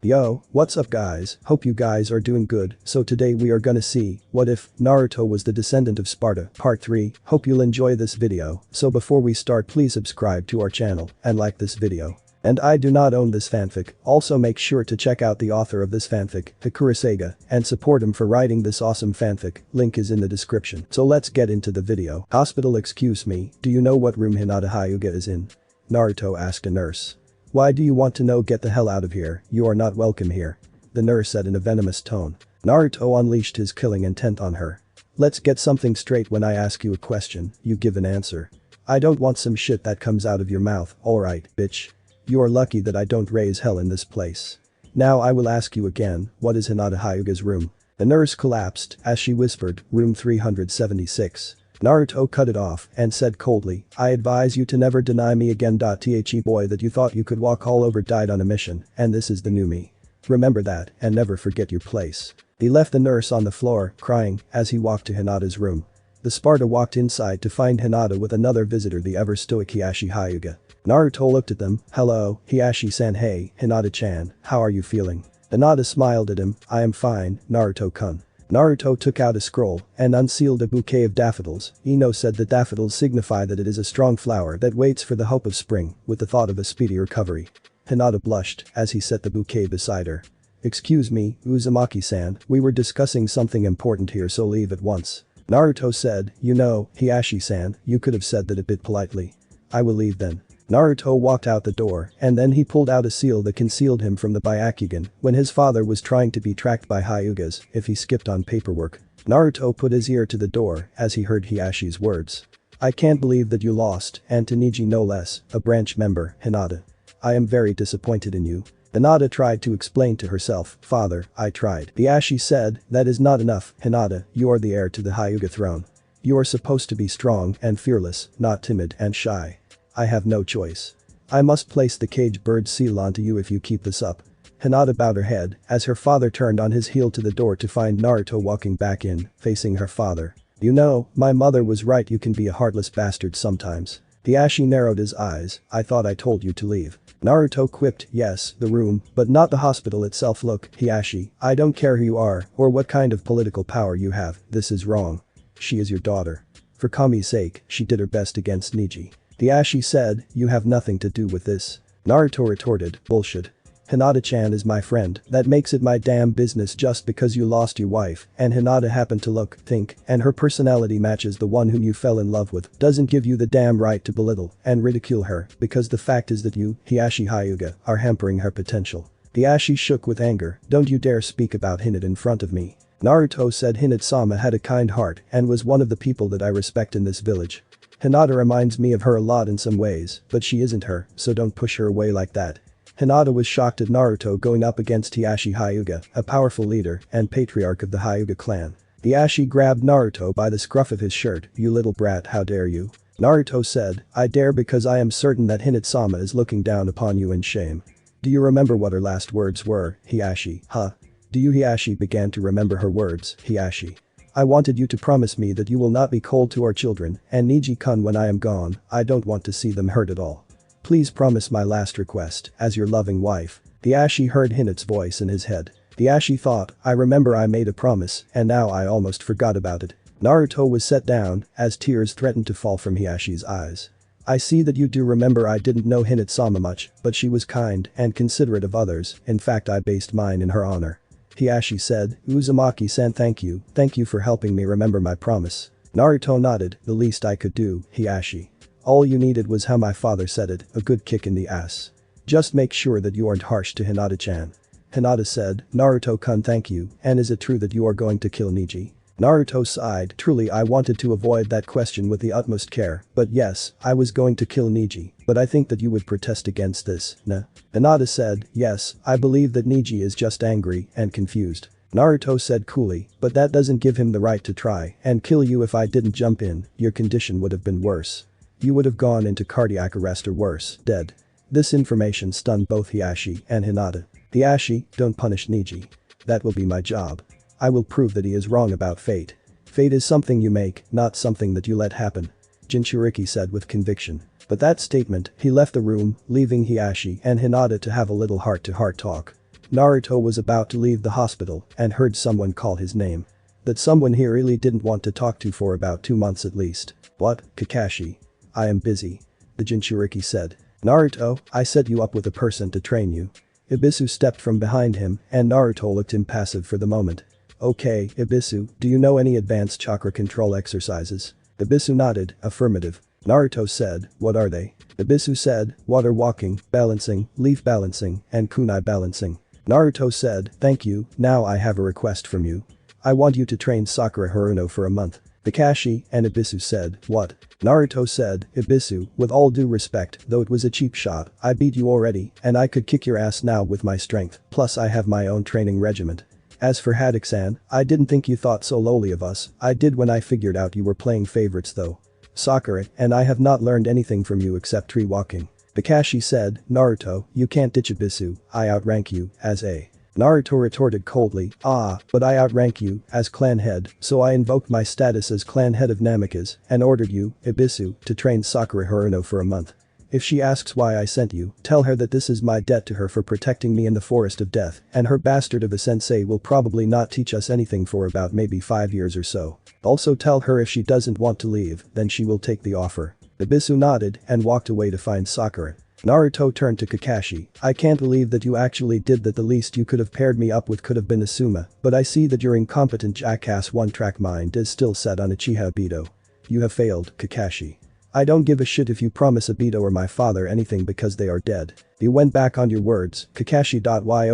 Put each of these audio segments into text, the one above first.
Yo, what's up guys, hope you guys are doing good. So today we are gonna see, what if Naruto was the descendant of Sparda, part 3, hope you'll enjoy this video. So before we start please subscribe to our channel and like this video. And I do not own this fanfic, also make sure to check out the author of this fanfic, Hakureisaiga, and support him for writing this awesome fanfic, link is in the description. So let's get into the video. Hospital, excuse me, do you know what room Hinata Hyuga is in? Naruto asked a nurse. Why do you want to know? Get the hell out of here, you are not welcome here. The nurse said in a venomous tone. Naruto unleashed his killing intent on her. Let's get something straight. When I ask you a question, you give an answer. I don't want some shit that comes out of your mouth, alright, bitch. You are lucky that I don't raise hell in this place. Now I will ask you again, what is Hinata Hyuga's room? The nurse collapsed as she whispered, room 376. Naruto cut it off and said coldly, I advise you to never deny me again. The boy that you thought you could walk all over died on a mission, and this is the new me. Remember that and never forget your place. He left the nurse on the floor, crying, as he walked to Hinata's room. The Sparda walked inside to find Hinata with another visitor, the ever-stoic Hiashi Hyuga. Naruto looked at them, hello, Hiashi-san. Hey, Hinata-chan, how are you feeling? Hinata smiled at him, I am fine, Naruto-kun. Naruto took out a scroll and unsealed a bouquet of daffodils. Ino said that daffodils signify that it is a strong flower that waits for the hope of spring, with the thought of a speedy recovery. Hinata blushed as he set the bouquet beside her. Excuse me, Uzumaki-san, we were discussing something important here, so leave at once. Naruto said, you know, Hiashi-san, you could have said that a bit politely. I will leave then. Naruto walked out the door and then he pulled out a seal that concealed him from the Byakugan when his father was trying to be tracked by Hyugas if he skipped on paperwork. Naruto put his ear to the door as he heard Hiashi's words. I can't believe that you lost, and to Niji no less, a branch member, Hinata. I am very disappointed in you. Hinata tried to explain to herself, father, I tried. Hiashi said, that is not enough, Hinata, you are the heir to the Hyuga throne. You are supposed to be strong and fearless, not timid and shy. I have no choice. I must place the cage bird seal onto you if you keep this up. Hinata bowed her head as her father turned on his heel to the door to find Naruto walking back in, facing her father. You know, my mother was right, you can be a heartless bastard sometimes. Hiashi narrowed his eyes, I thought I told you to leave. Naruto quipped, yes, the room, but not the hospital itself. Look, Hiashi, I don't care who you are or what kind of political power you have, this is wrong. She is your daughter. For Kami's sake, she did her best against Niji. Hiashi said, you have nothing to do with this. Naruto retorted, bullshit. Hinata-chan is my friend, that makes it my damn business. Just because you lost your wife and Hinata happened to look, think, and her personality matches the one whom you fell in love with doesn't give you the damn right to belittle and ridicule her, because the fact is that you, Hiashi Hyuga, are hampering her potential. Hiashi shook with anger, don't you dare speak about Hinata in front of me. Naruto said Hinata-sama had a kind heart and was one of the people that I respect in this village. Hinata reminds me of her a lot in some ways, but she isn't her, so don't push her away like that. Hinata was shocked at Naruto going up against Hiashi Hyuga, a powerful leader and patriarch of the Hyuga clan. Hiashi grabbed Naruto by the scruff of his shirt, you little brat, how dare you. Naruto said, I dare because I am certain that Hinata-sama is looking down upon you in shame. Do you remember what her last words were, Hiashi, huh? Do you? Hiashi began to remember her words, Hiashi. I wanted you to promise me that you will not be cold to our children and Niji-kun when I am gone, I don't want to see them hurt at all. Please promise my last request, as your loving wife. Hiashi heard Hinata's voice in his head. Hiashi thought, I remember I made a promise and now I almost forgot about it. Naruto was set down as tears threatened to fall from Hiashi's eyes. I see that you do remember. I didn't know Hinata-sama much, but she was kind and considerate of others, in fact I based mine in her honor. Hiashi said, Uzumaki-san, thank you for helping me remember my promise. Naruto nodded, the least I could do, Hiashi. All you needed was how my father said it, a good kick in the ass. Just make sure that you aren't harsh to Hinata-chan. Hinata said, Naruto-kun, thank you, and is it true that you are going to kill Niji? Naruto sighed, truly I wanted to avoid that question with the utmost care, but yes, I was going to kill Niji, but I think that you would protest against this, nah? Hinata said, yes, I believe that Niji is just angry and confused. Naruto said coolly, but that doesn't give him the right to try and kill you. If I didn't jump in, your condition would have been worse. You would have gone into cardiac arrest or worse, dead. This information stunned both Hiashi and Hinata. Hiashi, don't punish Niji. That will be my job. I will prove that he is wrong about fate. Fate is something you make, not something that you let happen. Jinchuriki said with conviction. But that statement, he left the room, leaving Hiashi and Hinata to have a little heart-to-heart talk. Naruto was about to leave the hospital and heard someone call his name. That someone he really didn't want to talk to for about 2 months at least. What, Kakashi? I am busy. The Jinchuriki said. Naruto, I set you up with a person to train you. Ibisu stepped from behind him and Naruto looked impassive for the moment. Okay, Ibisu, do you know any advanced chakra control exercises? Ibisu nodded, affirmative. Naruto said, what are they? Ibisu said, water walking, balancing, leaf balancing, and kunai balancing. Naruto said, thank you, now I have a request from you. I want you to train Sakura Haruno for a month. Kakashi and Ibisu said, what? Naruto said, Ibisu, with all due respect, though it was a cheap shot, I beat you already, and I could kick your ass now with my strength, plus I have my own training regiment. As for Haddock-san, I didn't think you thought so lowly of us, I did when I figured out you were playing favorites though. Sakura, and I have not learned anything from you except tree walking. Kakashi said, Naruto, you can't ditch Ibisu, I outrank you, as a. Naruto retorted coldly, but I outrank you, as clan head, so I invoked my status as clan head of Namikaze, and ordered you, Ibisu, to train Sakura Haruno for a month. If she asks why I sent you, tell her that this is my debt to her for protecting me in the forest of death, and her bastard of a sensei will probably not teach us anything for about maybe 5 years or so. Also tell her if she doesn't want to leave, then she will take the offer. Ibisu nodded and walked away to find Sakura. Naruto turned to Kakashi, I can't believe that you actually did that. The least you could have paired me up with could have been Asuma, but I see that your incompetent jackass one-track mind is still set on Uchiha Obito. You have failed, Kakashi. I don't give a shit if you promise Obito or my father anything because they are dead. You went back on your words, Kakashi.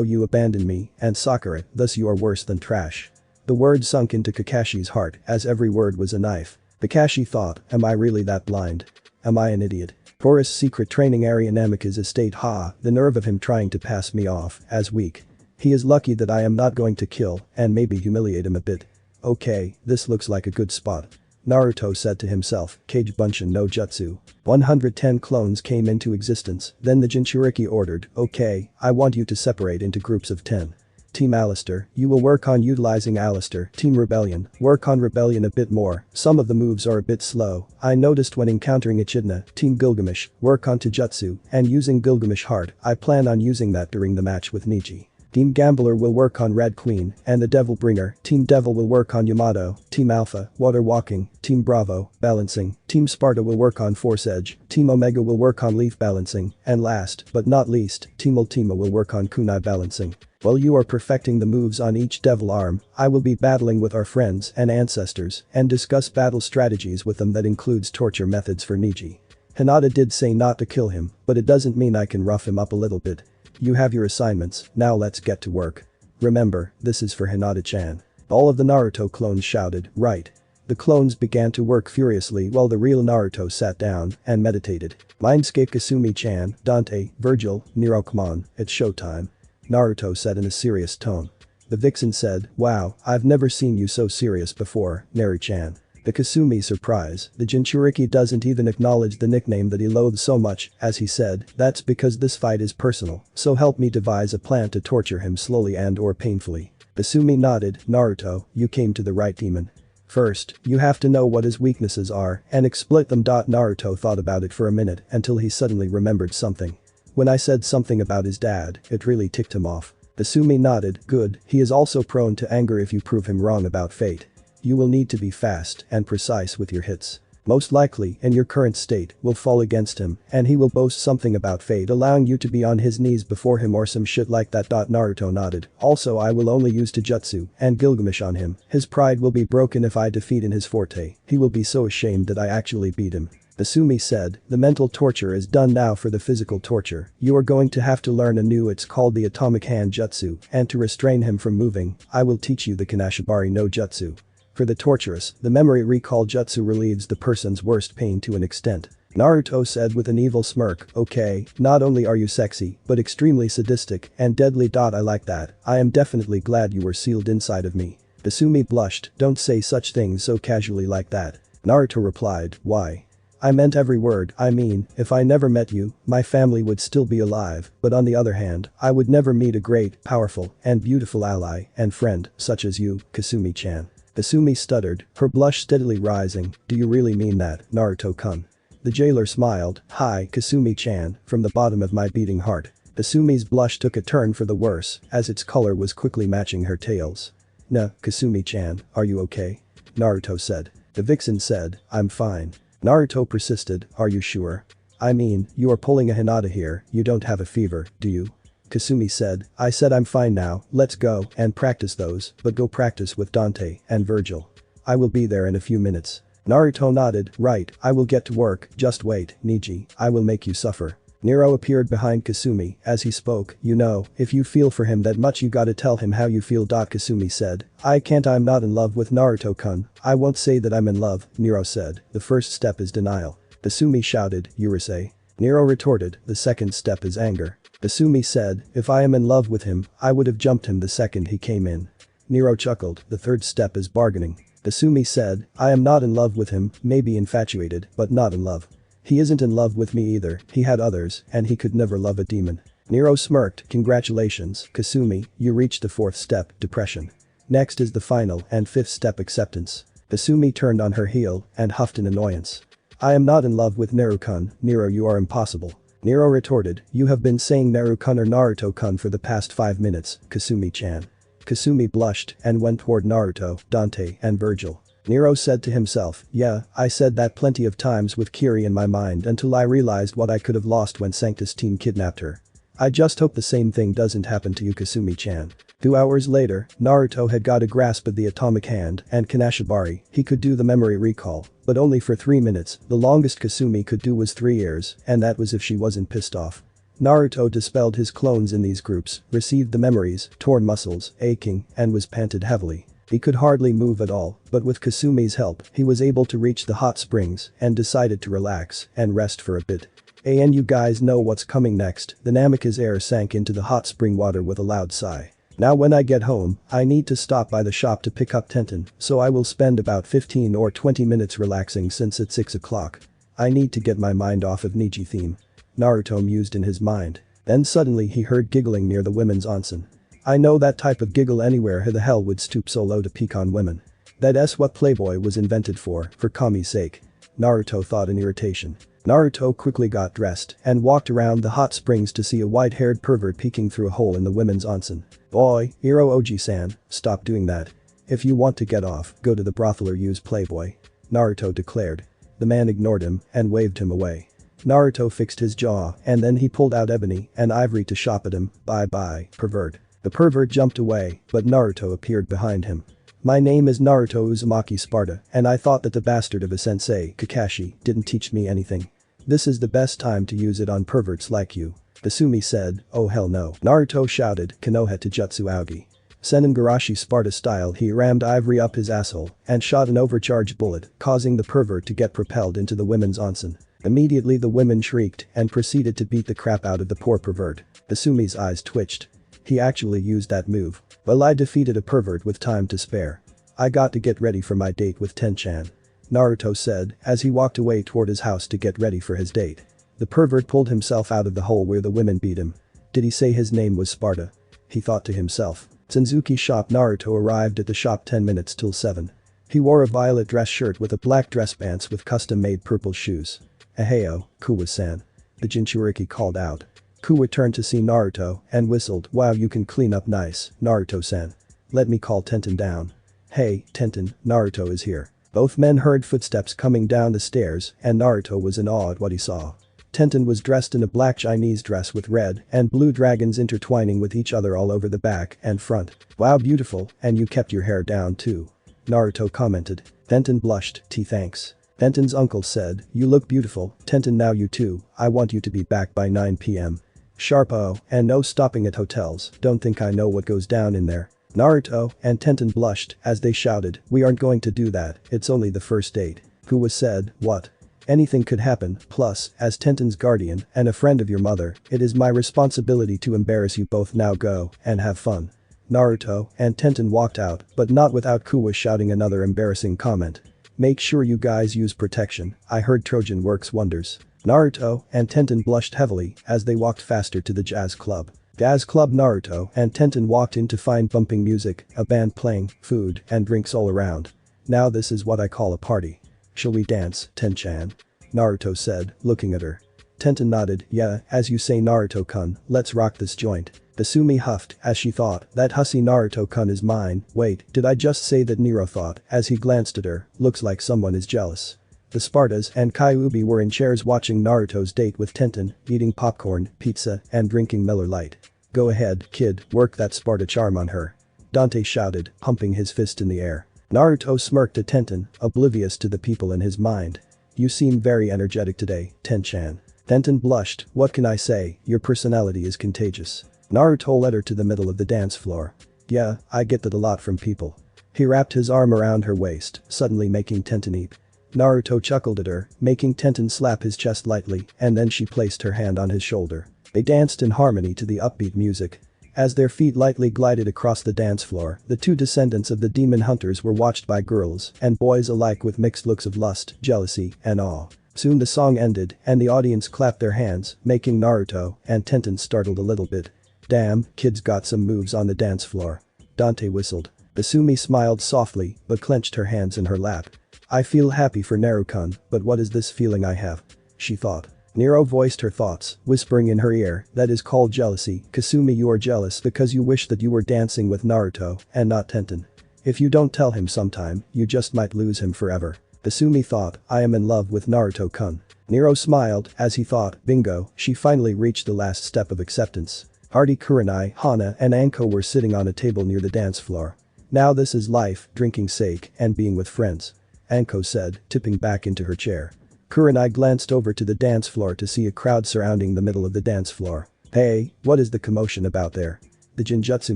You abandoned me, and Sakura, thus you are worse than trash. The words sunk into Kakashi's heart as every word was a knife. Kakashi thought, am I really that blind? Am I an idiot? Forest's secret training area Namikaze estate. The nerve of him trying to pass me off as weak. He is lucky that I am not going to kill and maybe humiliate him a bit. Okay, this looks like a good spot. Naruto said to himself, Kage Bunshin no Jutsu. 110 clones came into existence, then the Jinchuriki ordered, okay, I want you to separate into groups of 10. Team Alistair, you will work on utilizing Alistair. Team Rebellion, work on Rebellion a bit more, some of the moves are a bit slow, I noticed when encountering Echidna. Team Gilgamesh, work on Taijutsu, and using Gilgamesh Heart, I plan on using that during the match with Niji. Team Gambler will work on Red Queen and the Devil Bringer. Team Devil will work on Yamato. Team Alpha, Water Walking. Team Bravo, Balancing. Team Sparda will work on Force Edge. Team Omega will work on Leaf Balancing. And last, but not least, Team Ultima will work on Kunai Balancing. While you are perfecting the moves on each devil arm, I will be battling with our friends and ancestors and discuss battle strategies with them that includes torture methods for Niji. Hinata did say not to kill him, but it doesn't mean I can rough him up a little bit. You have your assignments, now let's get to work. Remember, this is for Hinata-chan. All of the Naruto clones shouted, right. The clones began to work furiously while the real Naruto sat down and meditated. Mindscape Kasumi-chan, Dante, Virgil, Nerokamon, it's showtime. Naruto said in a serious tone. The vixen said, wow, I've never seen you so serious before, Neri-chan. The Kasumi surprise, the Jinchuriki doesn't even acknowledge the nickname that he loathes so much, as he said, that's because this fight is personal, so help me devise a plan to torture him slowly and or painfully. Kasumi nodded, Naruto, you came to the right demon. First, you have to know what his weaknesses are and exploit them. Naruto thought about it for a minute until he suddenly remembered something. When I said something about his dad, it really ticked him off. Kasumi nodded, good, he is also prone to anger if you prove him wrong about fate. You will need to be fast and precise with your hits. Most likely, in your current state, will fall against him, and he will boast something about fate allowing you to be on his knees before him or some shit like that. Naruto nodded. Also I will only use Taijutsu and Gilgamesh on him. His pride will be broken if I defeat in his forte. He will be so ashamed that I actually beat him. Kasumi said, the mental torture is done now for the physical torture. You are going to have to learn anew, it's called the Atomic Hand Jutsu, and to restrain him from moving, I will teach you the Kanashibari no Jutsu. For the torturous, the memory recall jutsu relieves the person's worst pain to an extent. Naruto said with an evil smirk, okay, not only are you sexy, but extremely sadistic and deadly. I like that, I am definitely glad you were sealed inside of me. Kasumi blushed, don't say such things so casually like that. Naruto replied, why? I meant every word. I mean, if I never met you, my family would still be alive, but on the other hand, I would never meet a great, powerful, and beautiful ally and friend such as you, Kasumi-chan. Kasumi stuttered, her blush steadily rising, do you really mean that, Naruto-kun? The jailer smiled, hi, Kasumi-chan, from the bottom of my beating heart. Kasumi's blush took a turn for the worse, as its color was quickly matching her tails. "Nah, Kasumi-chan, are you okay?" Naruto said. The vixen said, "I'm fine." Naruto persisted, "Are you sure? I mean, you are pulling a Hinata here, you don't have a fever, do you?" Kasumi said, "I said I'm fine now, let's go and practice those, but go practice with Dante and Virgil. I will be there in a few minutes." Naruto nodded, "Right, I will get to work, just wait, Niji, I will make you suffer." Nero appeared behind Kasumi as he spoke, "You know, if you feel for him that much you gotta tell him how you feel." Kasumi said, I'm not in love with Naruto-kun, I won't say that I'm in love," Nero said, "the first step is denial." Kasumi shouted, "Urusei." Nero retorted, "The second step is anger." Kasumi said, "If I am in love with him, I would have jumped him the second he came in." Nero chuckled, "The third step is bargaining." Kasumi said, "I am not in love with him, maybe infatuated, but not in love. He isn't in love with me either, he had others, and he could never love a demon." Nero smirked, "Congratulations, Kasumi, you reached the fourth step, depression. Next is the final and fifth step, acceptance." Kasumi turned on her heel and huffed in annoyance. "I am not in love with Naru-kun, Nero, you are impossible." Nero retorted, "You have been saying Naru-kun or Naruto-kun for the past 5 minutes, Kasumi-chan." Kasumi blushed and went toward Naruto, Dante and Virgil. Nero said to himself, "Yeah, I said that plenty of times with Kiri in my mind until I realized what I could have lost when Sanctus team kidnapped her. I just hope the same thing doesn't happen to you, Kasumi-chan." 2 hours later, Naruto had got a grasp of the atomic hand and Kanashibari, he could do the memory recall, but only for 3 minutes, the longest Kasumi could do was 3 years, and that was if she wasn't pissed off. Naruto dispelled his clones in these groups, received the memories, torn muscles, aching, and was panted heavily. He could hardly move at all, but with Kasumi's help, he was able to reach the hot springs and decided to relax and rest for a bit. And you guys know what's coming next. The Namika's air sank into the hot spring water with a loud sigh. "Now when I get home, I need to stop by the shop to pick up Tenten, so I will spend about 15 or 20 minutes relaxing since it's 6 o'clock. I need to get my mind off of Niji theme." Naruto mused in his mind. Then suddenly he heard giggling near the women's onsen. "I know that type of giggle anywhere. Who the hell would stoop so low to peek on women? That's what Playboy was invented for Kami's sake," Naruto thought in irritation. Naruto quickly got dressed and walked around the hot springs to see a white-haired pervert peeking through a hole in the women's onsen. "Boy, Iro Oji-san, stop doing that. If you want to get off, go to the brothel or use Playboy," Naruto declared. The man ignored him and waved him away. Naruto fixed his jaw and then he pulled out ebony and ivory to shop at him. "Bye-bye, pervert." The pervert jumped away, but Naruto appeared behind him. "My name is Naruto Uzumaki Sparda, and I thought that the bastard of a sensei, Kakashi, didn't teach me anything. This is the best time to use it on perverts like you." Kasumi said, "Oh hell no." Naruto shouted, "Konoha to Jutsu Aogi." Senengarashi Sparta style, he rammed ivory up his asshole and shot an overcharged bullet, causing the pervert to get propelled into the women's onsen. Immediately the women shrieked and proceeded to beat the crap out of the poor pervert. Kasumi's eyes twitched. He actually used that move. "Well, I defeated a pervert with time to spare. I got to get ready for my date with Ten-chan," Naruto said as he walked away toward his house to get ready for his date. The pervert pulled himself out of the hole where the women beat him. Did he say his name was Sparda? He thought to himself. Senzuki's shop. Naruto arrived at the shop 10 minutes till 7. He wore a violet dress shirt with a black dress pants with custom-made purple shoes. "Aheyo, Kuwa-san," the Jinchuriki called out. Kuwa turned to see Naruto and whistled, "Wow, you can clean up nice, Naruto-san. Let me call Tenten down." "Hey, Tenten, Naruto is here." Both men heard footsteps coming down the stairs and Naruto was in awe at what he saw. Tenten was dressed in a black Chinese dress with red and blue dragons intertwining with each other all over the back and front. "Wow, beautiful, and you kept your hair down too," Naruto commented. Tenten blushed, "Thanks." Tenten's uncle said, "You look beautiful, Tenten, now you too, I want you to be back by 9 p.m. Sharpo, and no stopping at hotels, don't think I know what goes down in there." Naruto and Tenten blushed as they shouted, "We aren't going to do that, it's only the first date." Kuwa said, "What? Anything could happen, plus, as Tenten's guardian and a friend of your mother, it is my responsibility to embarrass you both. Now go and have fun." Naruto and Tenten walked out, but not without Kuwa shouting another embarrassing comment. "Make sure you guys use protection, I heard Trojan works wonders." Naruto and Tenten blushed heavily as they walked faster to the jazz club. Jazz club. Naruto and Tenten walked in to find bumping music, a band playing, food and drinks all around. "Now this is what I call a party. Shall we dance, Ten-chan?" Naruto said, looking at her. Tenten nodded, yeah, as you say Naruto-kun, let's rock this joint. Asumi huffed as she thought, that hussy Naruto-kun is mine, wait, did I just say that? Nero thought as he glanced at her, looks like someone is jealous. The Spardas and Kyuubi were in chairs watching Naruto's date with Tenten, eating popcorn, pizza, and drinking Miller Lite. Go ahead, kid, work that Sparda charm on her. Dante shouted, pumping his fist in the air. Naruto smirked at Tenten, oblivious to the people in his mind. You seem very energetic today, Ten-chan. Tenten blushed, what can I say, your personality is contagious. Naruto led her to the middle of the dance floor. Yeah, I get that a lot from people. He wrapped his arm around her waist, suddenly making Tenten eep. Naruto chuckled at her, making Tenten slap his chest lightly, and then she placed her hand on his shoulder. They danced in harmony to the upbeat music. As their feet lightly glided across the dance floor, the two descendants of the demon hunters were watched by girls and boys alike with mixed looks of lust, jealousy, and awe. Soon the song ended, and the audience clapped their hands, making Naruto and Tenten startled a little bit. Damn, kids got some moves on the dance floor. Dante whistled. Asumi smiled softly, but clenched her hands in her lap. I feel happy for Naruto-kun, but what is this feeling I have? She thought. Nero voiced her thoughts, whispering in her ear, that is called jealousy, Kasumi, you are jealous because you wish that you were dancing with Naruto and not Tenten. If you don't tell him sometime, you just might lose him forever. Kasumi thought, I am in love with Naruto-kun. Nero smiled as he thought, bingo, she finally reached the last step of acceptance. Hardy Kurenai, Hana and Anko were sitting on a table near the dance floor. Now this is life, drinking sake and being with friends. Anko said, tipping back into her chair. Kurenai glanced over to the dance floor to see a crowd surrounding the middle of the dance floor. Hey, what is the commotion about there? The Genjutsu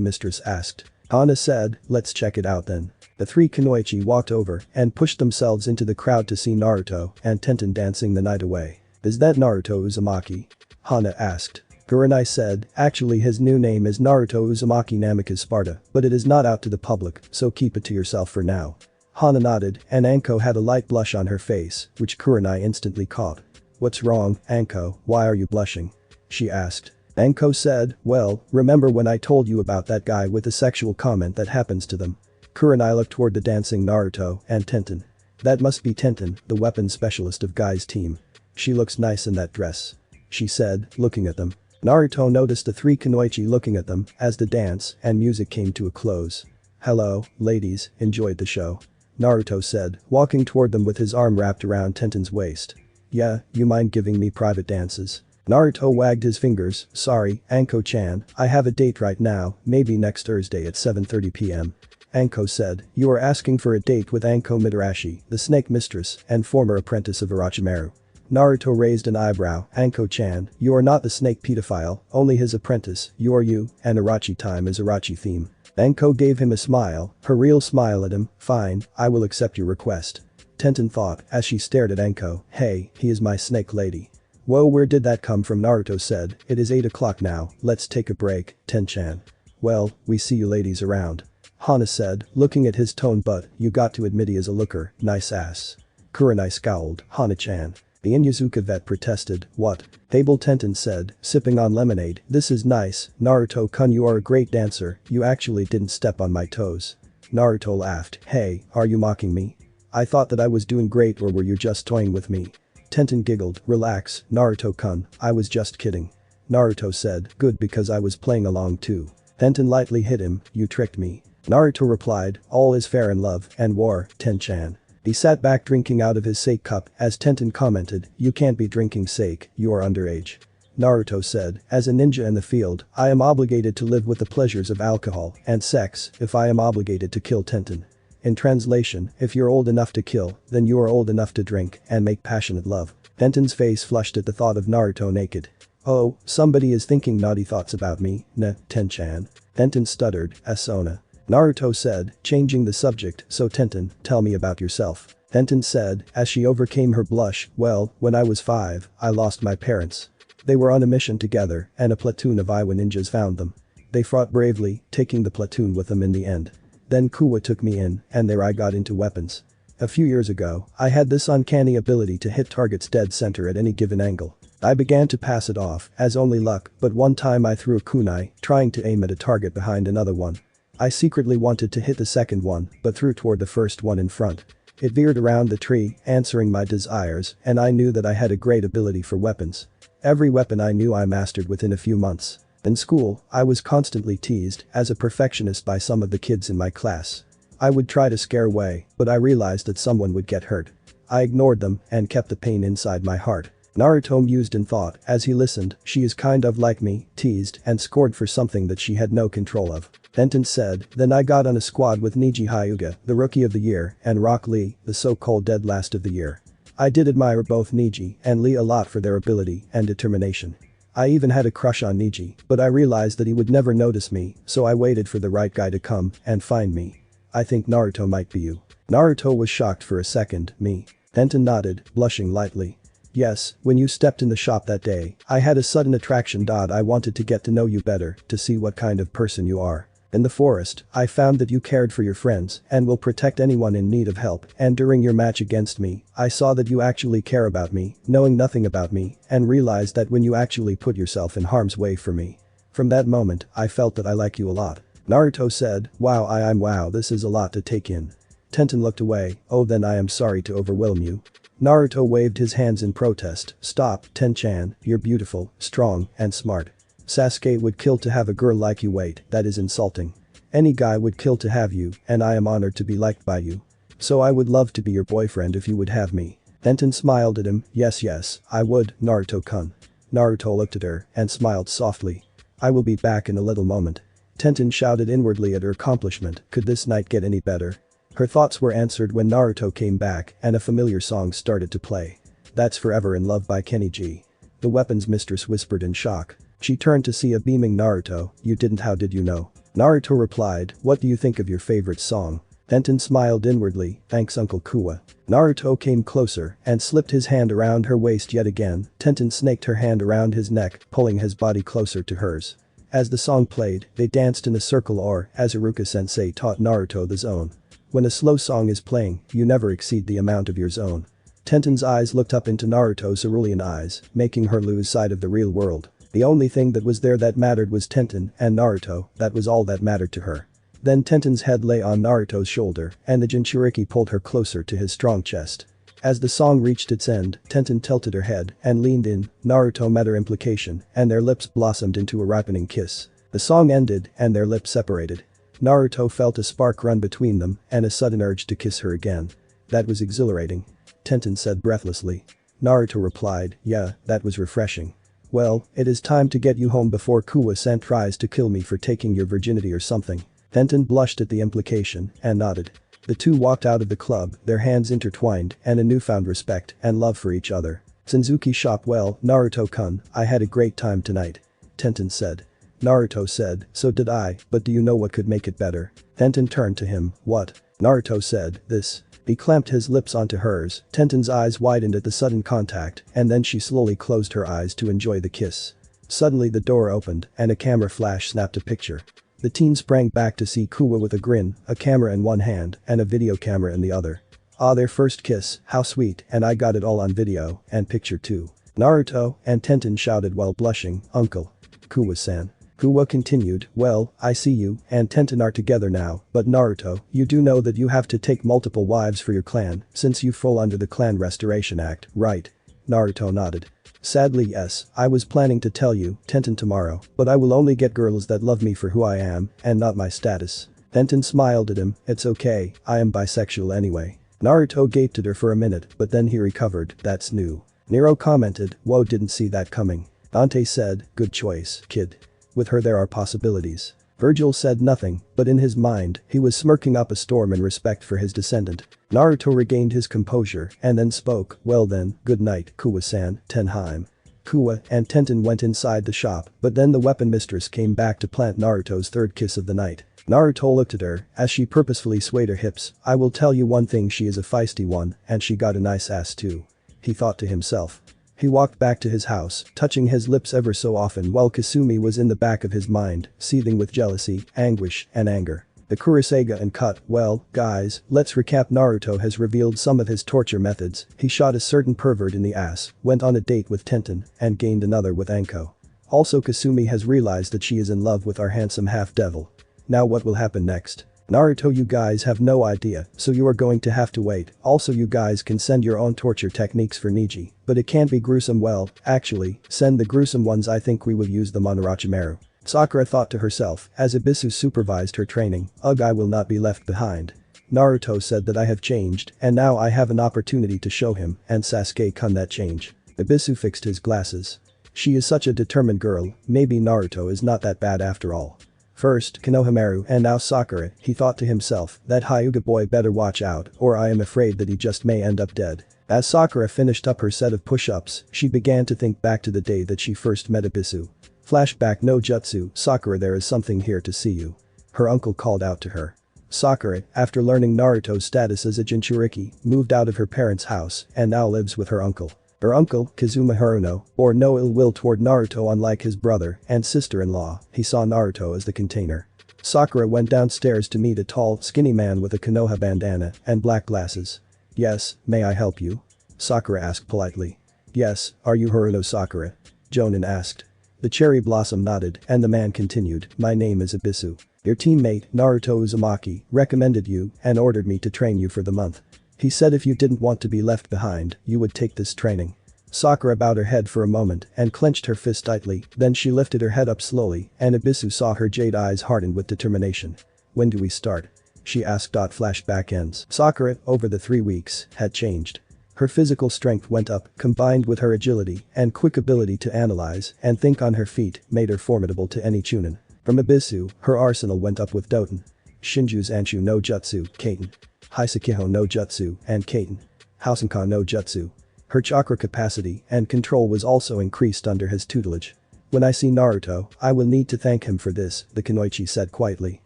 mistress asked. Hana said, let's check it out then. The three kunoichi walked over and pushed themselves into the crowd to see Naruto and Tenten dancing the night away. Is that Naruto Uzumaki? Hana asked. Kurenai said, actually his new name is Naruto Uzumaki Namikaze Sparda, but it is not out to the public, so keep it to yourself for now. Hana nodded, and Anko had a light blush on her face, which Kurenai instantly caught. What's wrong, Anko, why are you blushing? She asked. Anko said, well, remember when I told you about that guy with the sexual comment that happens to them? Kurenai looked toward the dancing Naruto and Tenten. That must be Tenten, the weapons specialist of Guy's team. She looks nice in that dress. She said, looking at them. Naruto noticed the three kunoichi looking at them as the dance and music came to a close. Hello, ladies, enjoyed the show? Naruto said, walking toward them with his arm wrapped around Tenten's waist. Yeah, you mind giving me private dances? Naruto wagged his fingers, sorry, Anko-chan, I have a date right now, maybe next Thursday at 7:30 p.m. Anko said, you are asking for a date with Anko Midarashi, the snake mistress and former apprentice of Orochimaru. Naruto raised an eyebrow, Anko-chan, you are not the snake pedophile, only his apprentice, you are you, and Orochi time is Orochi theme. Anko gave him a smile, her real smile at him, fine, I will accept your request. Tenten thought as she stared at Anko, hey, he is my snake lady. Whoa, where did that come from? Naruto said, it is 8 o'clock now, let's take a break, Ten-chan. Well, we see you ladies around. Hana said, looking at his tone, but you got to admit he is a looker, nice ass. Kurenai scowled, Hana-chan. The Inyazuka vet protested, what? Abel Tenten said, sipping on lemonade, this is nice, Naruto-kun, you are a great dancer, you actually didn't step on my toes. Naruto laughed, hey, are you mocking me? I thought that I was doing great, or were you just toying with me? Tenten giggled, relax, Naruto-kun, I was just kidding. Naruto said, good, because I was playing along too. Tenten lightly hit him, you tricked me. Naruto replied, all is fair in love and war, Ten-chan. He sat back drinking out of his sake cup as Tenten commented, you can't be drinking sake, you are underage. Naruto said, as a ninja in the field, I am obligated to live with the pleasures of alcohol and sex if I am obligated to kill Tenten. In translation, if you're old enough to kill, then you are old enough to drink and make passionate love. Tenten's face flushed at the thought of Naruto naked. Oh, somebody is thinking naughty thoughts about me, Ten-chan. Tenten stuttered, Asona. Naruto said, changing the subject, so Tenten, tell me about yourself. Tenten said, as she overcame her blush, well, when I was 5, I lost my parents. They were on a mission together, and a platoon of Iwa ninjas found them. They fought bravely, taking the platoon with them in the end. Then Kuwa took me in, and there I got into weapons. A few years ago, I had this uncanny ability to hit targets dead center at any given angle. I began to pass it off as only luck, but one time I threw a kunai, trying to aim at a target behind another one. I secretly wanted to hit the second one, but threw toward the first one in front. It veered around the tree, answering my desires, and I knew that I had a great ability for weapons. Every weapon I knew I mastered within a few months. In school, I was constantly teased as a perfectionist by some of the kids in my class. I would try to scare away, but I realized that someone would get hurt. I ignored them and kept the pain inside my heart. Naruto mused and thought as he listened, she is kind of like me, teased and scored for something that she had no control of. Descendant said, then I got on a squad with Neji Hyuga, the Rookie of the Year, and Rock Lee, the so-called Dead Last of the Year. I did admire both Neji and Lee a lot for their ability and determination. I even had a crush on Neji, but I realized that he would never notice me, so I waited for the right guy to come and find me. I think Naruto might be you. Naruto was shocked for a second, me. Descendant nodded, blushing lightly. Yes, when you stepped in the shop that day, I had a sudden attraction. I wanted to get to know you better, to see what kind of person you are. In the forest, I found that you cared for your friends and will protect anyone in need of help, and during your match against me, I saw that you actually care about me, knowing nothing about me, and realized that when you actually put yourself in harm's way for me. From that moment, I felt that I like you a lot. Naruto said, wow, this is a lot to take in. Tenten looked away, oh then I am sorry to overwhelm you. Naruto waved his hands in protest, stop, Ten-chan, you're beautiful, strong, and smart. Sasuke would kill to have a girl like you. Wait, that is insulting. Any guy would kill to have you, and I am honored to be liked by you. So I would love to be your boyfriend if you would have me. Tenten smiled at him, yes, I would, Naruto-kun. Naruto looked at her and smiled softly. I will be back in a little moment. Tenten shouted inwardly at her accomplishment, could this night get any better? Her thoughts were answered when Naruto came back and a familiar song started to play. That's Forever in Love by Kenny G. The weapons mistress whispered in shock. She turned to see a beaming Naruto, you didn't, how did you know? Naruto replied, what do you think of your favorite song? Tenten smiled inwardly, thanks Uncle Kuwa. Naruto came closer and slipped his hand around her waist yet again. Tenten snaked her hand around his neck, pulling his body closer to hers. As the song played, they danced in a circle, or, as Iruka-sensei taught Naruto, the zone. When a slow song is playing, you never exceed the amount of your zone. Tenten's eyes looked up into Naruto's cerulean eyes, making her lose sight of the real world. The only thing that was there that mattered was Tenten and Naruto, that was all that mattered to her. Then Tenten's head lay on Naruto's shoulder and the Jinchuriki pulled her closer to his strong chest. As the song reached its end, Tenten tilted her head and leaned in, Naruto met her implication, and their lips blossomed into a ripening kiss. The song ended and their lips separated. Naruto felt a spark run between them and a sudden urge to kiss her again. That was exhilarating. Tenten said breathlessly. Naruto replied, yeah, that was refreshing. Well, it is time to get you home before Kuwa-san tries to kill me for taking your virginity or something. Tenten blushed at the implication and nodded. The two walked out of the club, their hands intertwined and a newfound respect and love for each other. Senzuki shop, well, Naruto-kun, I had a great time tonight. Tenten said. Naruto said, so did I, but do you know what could make it better? Tenten turned to him, what? Naruto said, this. He clamped his lips onto hers, Tenten's eyes widened at the sudden contact, and then she slowly closed her eyes to enjoy the kiss. Suddenly the door opened, and a camera flash snapped a picture. The teen sprang back to see Kuwa with a grin, a camera in one hand, and a video camera in the other. Ah, their first kiss, how sweet, and I got it all on video, and picture too. Naruto, and Tenten shouted while blushing, uncle. Kuwa-san. Kuwa continued, well, I see you and Tenten are together now, but Naruto, you do know that you have to take multiple wives for your clan, since you fall under the Clan Restoration Act, right? Naruto nodded. Sadly yes, I was planning to tell you, Tenten, tomorrow, but I will only get girls that love me for who I am, and not my status. Tenten smiled at him, it's okay, I am bisexual anyway. Naruto gaped at her for a minute, but then he recovered, that's new. Nero commented, whoa, didn't see that coming. Dante said, good choice, kid. With her there are possibilities. Virgil said nothing, but in his mind, he was smirking up a storm in respect for his descendant. Naruto regained his composure and then spoke, well then, good night, Kuwa-san, Tenheim. Kuwa and Tenten went inside the shop, but then the weapon mistress came back to plant Naruto's third kiss of the night. Naruto looked at her as she purposefully swayed her hips, I will tell you one thing, she is a feisty one, and she got a nice ass too. He thought to himself. He walked back to his house, touching his lips ever so often while Kasumi was in the back of his mind, seething with jealousy, anguish, and anger. The Hakureisaiga and cut, well, guys, let's recap. Naruto has revealed some of his torture methods, he shot a certain pervert in the ass, went on a date with Tenten, and gained another with Anko. Also Kasumi has realized that she is in love with our handsome half-devil. Now what will happen next? Naruto, you guys have no idea, so you are going to have to wait. Also, you guys can send your own torture techniques for Niji, but it can't be gruesome. Well, actually, send the gruesome ones. I think we will use them on Orochimaru. Sakura thought to herself as Ibisu supervised her training. Ugh, I will not be left behind. Naruto said that I have changed and now I have an opportunity to show him, and Sasuke-kun that change. Ibisu fixed his glasses. She is such a determined girl, maybe Naruto is not that bad after all. First Konohamaru and now Sakura, he thought to himself, that Hyuga boy better watch out or I am afraid that he just may end up dead. As Sakura finished up her set of push-ups, she began to think back to the day that she first met Ibisu. Flashback no jutsu, Sakura, there is something here to see you. Her uncle called out to her. Sakura, after learning Naruto's status as a Jinchuriki, moved out of her parents' house and now lives with her uncle. Her uncle, Kazuma Haruno, bore no ill will toward Naruto unlike his brother and sister-in-law, he saw Naruto as the container. Sakura went downstairs to meet a tall, skinny man with a Konoha bandana and black glasses. Yes, may I help you? Sakura asked politely. Yes, are you Haruno Sakura? Jonin asked. The cherry blossom nodded and the man continued, my name is Ibisu. Your teammate, Naruto Uzumaki, recommended you and ordered me to train you for the month. He said if you didn't want to be left behind, you would take this training. Sakura bowed her head for a moment and clenched her fist tightly, then she lifted her head up slowly and Ibisu saw her jade eyes harden with determination. When do we start? She asked. Flashback ends. Sakura, over the 3 weeks, had changed. Her physical strength went up, combined with her agility and quick ability to analyze and think on her feet, made her formidable to any chunin. From Ibisu, her arsenal went up with Doton, Shinju's Anshu no Jutsu, Kaiten, Hisakiho no Jutsu, and Kaiten, Housenkan no Jutsu. Her chakra capacity and control was also increased under his tutelage. When I see Naruto, I will need to thank him for this, the Kunoichi said quietly.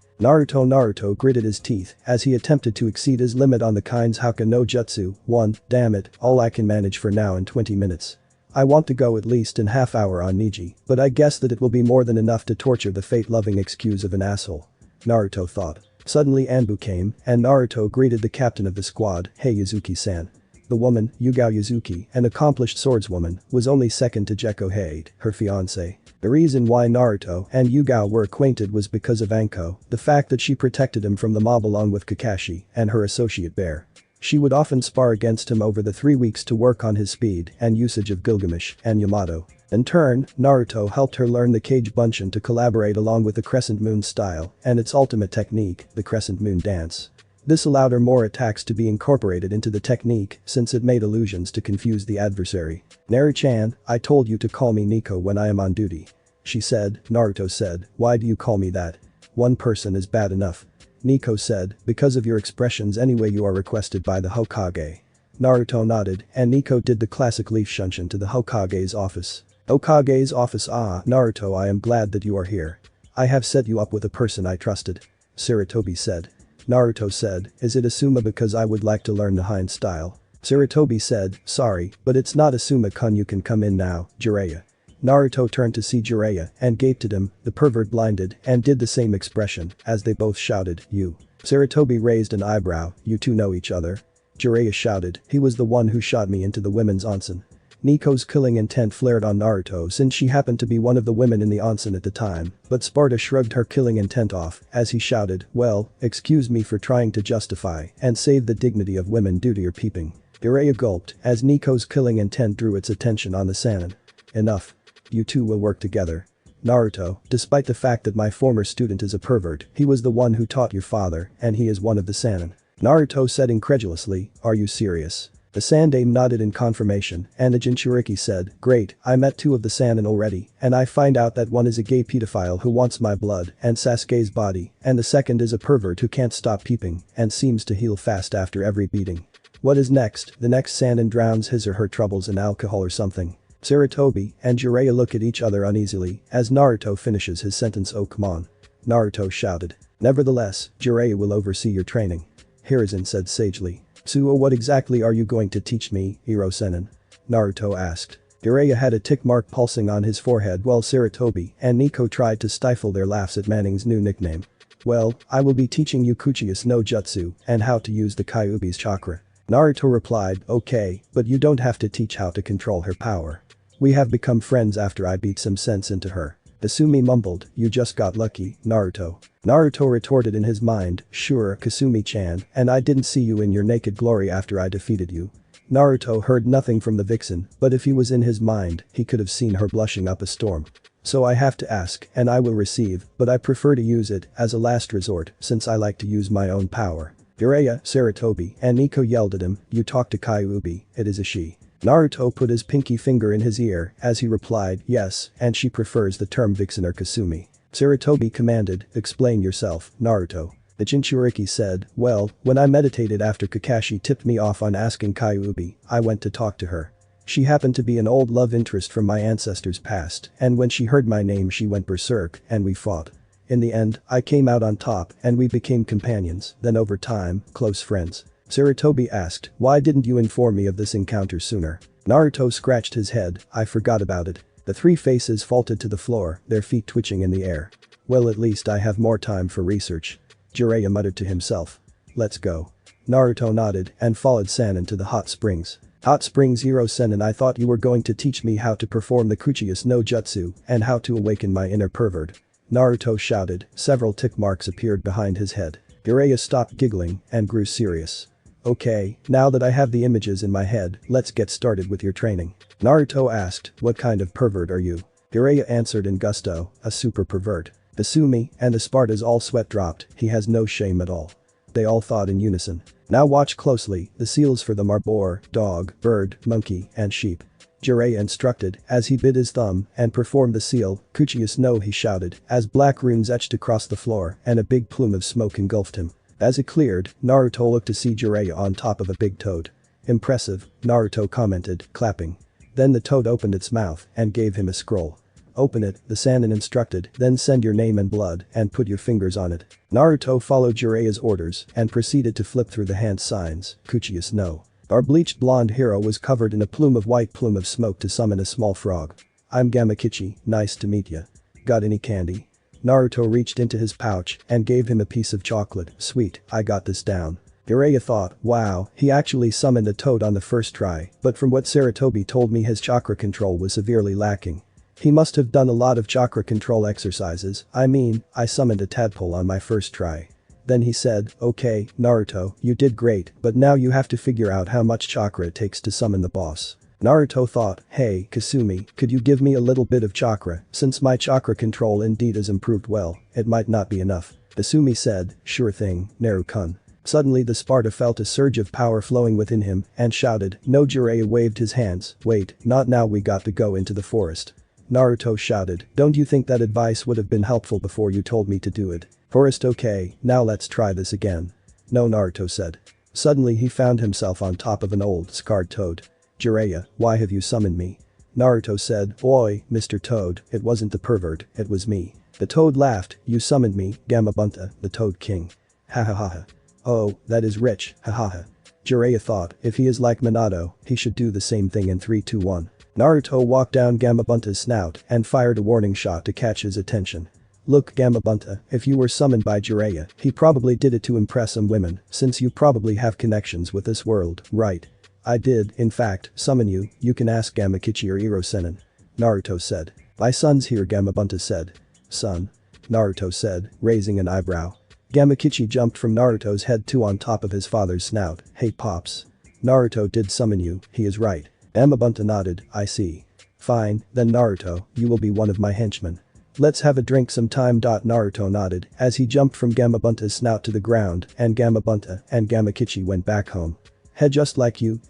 Naruto gritted his teeth as he attempted to exceed his limit on the Kain's Hauka no Jutsu. Damn it, all I can manage for now in 20 minutes. I want to go at least in half hour on Niji, but I guess that it will be more than enough to torture the fate-loving excuse of an asshole. Naruto thought. Suddenly Anbu came and Naruto greeted the captain of the squad, hey Yuzuki-san. The woman, Yugao Yuzuki, an accomplished swordswoman, was only second to Gekko Hade, her fiancé. The reason why Naruto and Yugao were acquainted was because of Anko, the fact that she protected him from the mob along with Kakashi and her associate Bear. She would often spar against him over the 3 weeks to work on his speed and usage of Gilgamesh and Yamato. In turn, Naruto helped her learn the Kage Bunshin to collaborate along with the Crescent Moon style and its ultimate technique, the Crescent Moon dance. This allowed her more attacks to be incorporated into the technique since it made illusions to confuse the adversary. Naru-chan, I told you to call me Nico when I am on duty. She said. Naruto said, why do you call me that? One person is bad enough. Nico said, because of your expressions anyway you are requested by the Hokage. Naruto nodded and Nico did the classic leaf shunshin to the Hokage's office. Hokage's office. Ah, Naruto, I am glad that you are here. I have set you up with a person I trusted. Sarutobi said. Naruto said, is it Asuma because I would like to learn the Hein style? Sarutobi said, sorry, but it's not Asuma-kun, you can come in now, Jiraiya. Naruto turned to see Jiraiya and gaped at him, the pervert blinded and did the same expression as they both shouted, you. Sarutobi raised an eyebrow, you two know each other? Jiraiya shouted, he was the one who shot me into the women's onsen. Nico's killing intent flared on Naruto since she happened to be one of the women in the onsen at the time, but Sparda shrugged her killing intent off as he shouted, well, excuse me for trying to justify and save the dignity of women due to your peeping. Jiraiya gulped as Nico's killing intent drew its attention on the Sannin. Enough. You two will work together. Naruto, despite the fact that my former student is a pervert, he was the one who taught your father and he is one of the Sannin. Naruto said incredulously, are you serious? The Sandaime nodded in confirmation and the Jinchuriki said, great, I met 2 of the Sannin already and I find out that one is a gay pedophile who wants my blood and Sasuke's body and the second is a pervert who can't stop peeping and seems to heal fast after every beating. What is next? The next Sannin drowns his or her troubles in alcohol or something. Sarutobi and Jiraiya look at each other uneasily as Naruto finishes his sentence. Oh come on. Naruto shouted. Nevertheless, Jiraiya will oversee your training. Hiruzen said sagely. Suo, what exactly are you going to teach me, Hirosenin? Naruto asked. Jiraiya had a tick mark pulsing on his forehead while Sarutobi and Nico tried to stifle their laughs at Manning's new nickname. Well, I will be teaching you Kuchius no Jutsu and how to use the Kyuubi's chakra. Naruto replied, okay, but you don't have to teach how to control her power. We have become friends after I beat some sense into her. Kasumi mumbled, you just got lucky, Naruto. Naruto retorted in his mind, sure Kasumi-chan, and I didn't see you in your naked glory after I defeated you. Naruto heard nothing from the vixen, but if he was in his mind, he could have seen her blushing up a storm. So I have to ask, and I will receive, but I prefer to use it as a last resort since I like to use my own power. Jiraiya, Sarutobi, and Nico yelled at him, you talk to Kyuubi, it is a she. Naruto put his pinky finger in his ear as he replied, yes, and she prefers the term vixen or Kasumi. Sarutobi commanded, explain yourself, Naruto. The Jinchuriki said, well, when I meditated after Kakashi tipped me off on asking Kyuubi, I went to talk to her. She happened to be an old love interest from my ancestors' past, and when she heard my name she went berserk, and we fought. In the end, I came out on top, and we became companions, then over time, close friends. Sarutobi asked, why didn't you inform me of this encounter sooner? Naruto scratched his head, I forgot about it. The three faces vaulted to the floor, their feet twitching in the air. Well, at least I have more time for research. Jiraiya muttered to himself. Let's go. Naruto nodded and followed Sanin to the hot springs. Hot Springs Zero Senin, I thought you were going to teach me how to perform the Kuchius no Jutsu and how to awaken my inner pervert. Naruto shouted, several tick marks appeared behind his head. Jiraiya stopped giggling and grew serious. Okay, now that I have the images in my head, let's get started with your training. Naruto asked, what kind of pervert are you? Jiraiya answered in gusto, a super pervert. Kasumi and the Spardas all sweat dropped, he has no shame at all. They all thought in unison. Now watch closely, the seals for them are boar, dog, bird, monkey, and sheep. Jiraiya instructed as he bit his thumb and performed the seal, Kuchius no, he shouted as black runes etched across the floor and a big plume of smoke engulfed him. As it cleared, Naruto looked to see Jiraiya on top of a big toad. Impressive, Naruto commented, clapping. Then the toad opened its mouth and gave him a scroll. Open it, the Sannin instructed, then send your name and blood and put your fingers on it. Naruto followed Jiraiya's orders and proceeded to flip through the hand signs, Kuchius no. Our bleached blonde hero was covered in a plume of smoke to summon a small frog. I'm Gamakichi, nice to meet ya. Got any candy? Naruto reached into his pouch and gave him a piece of chocolate, sweet, I got this down. Jiraiya thought, wow, he actually summoned a toad on the first try, but from what Sarutobi told me his chakra control was severely lacking. He must have done a lot of chakra control exercises, I summoned a tadpole on my first try. Then he said, okay, Naruto, you did great, but now you have to figure out how much chakra it takes to summon the boss. Naruto thought, hey, Kasumi, could you give me a little bit of chakra, since my chakra control indeed has improved well, it might not be enough. Kasumi said, sure thing, Naru-kun. Suddenly the Sparda felt a surge of power flowing within him and shouted, no. Jiraiya waved his hands, wait, not now, we got to go into the forest. Naruto shouted, don't you think that advice would have been helpful before you told me to do it? Forest, okay, now let's try this again. No, Naruto said. Suddenly he found himself on top of an old, scarred toad. Jiraiya, why have you summoned me? Naruto said, oi, Mr. Toad, it wasn't the pervert, it was me. The toad laughed, you summoned me, Gamabunta, the Toad King. Ha ha ha ha. Oh, that is rich, ha ha ha. Jiraiya thought, if he is like Minato, he should do the same thing in 3, 2, 1. Naruto walked down Gamabunta's snout and fired a warning shot to catch his attention. Look, Gamabunta, if you were summoned by Jiraiya, he probably did it to impress some women, since you probably have connections with this world, right? I did, in fact, summon you, you can ask Gamakichi or Iro Senin. Naruto said. My son's here, Gamabunta said. Son? Naruto said, raising an eyebrow. Gamakichi jumped from Naruto's head to on top of his father's snout, hey pops. Naruto did summon you, he is right. Gamabunta nodded, I see. Fine, then Naruto, you will be one of my henchmen. Let's have a drink sometime. Naruto nodded as he jumped from Gamabunta's snout to the ground and Gamabunta and Gamakichi went back home. Hey, just like you,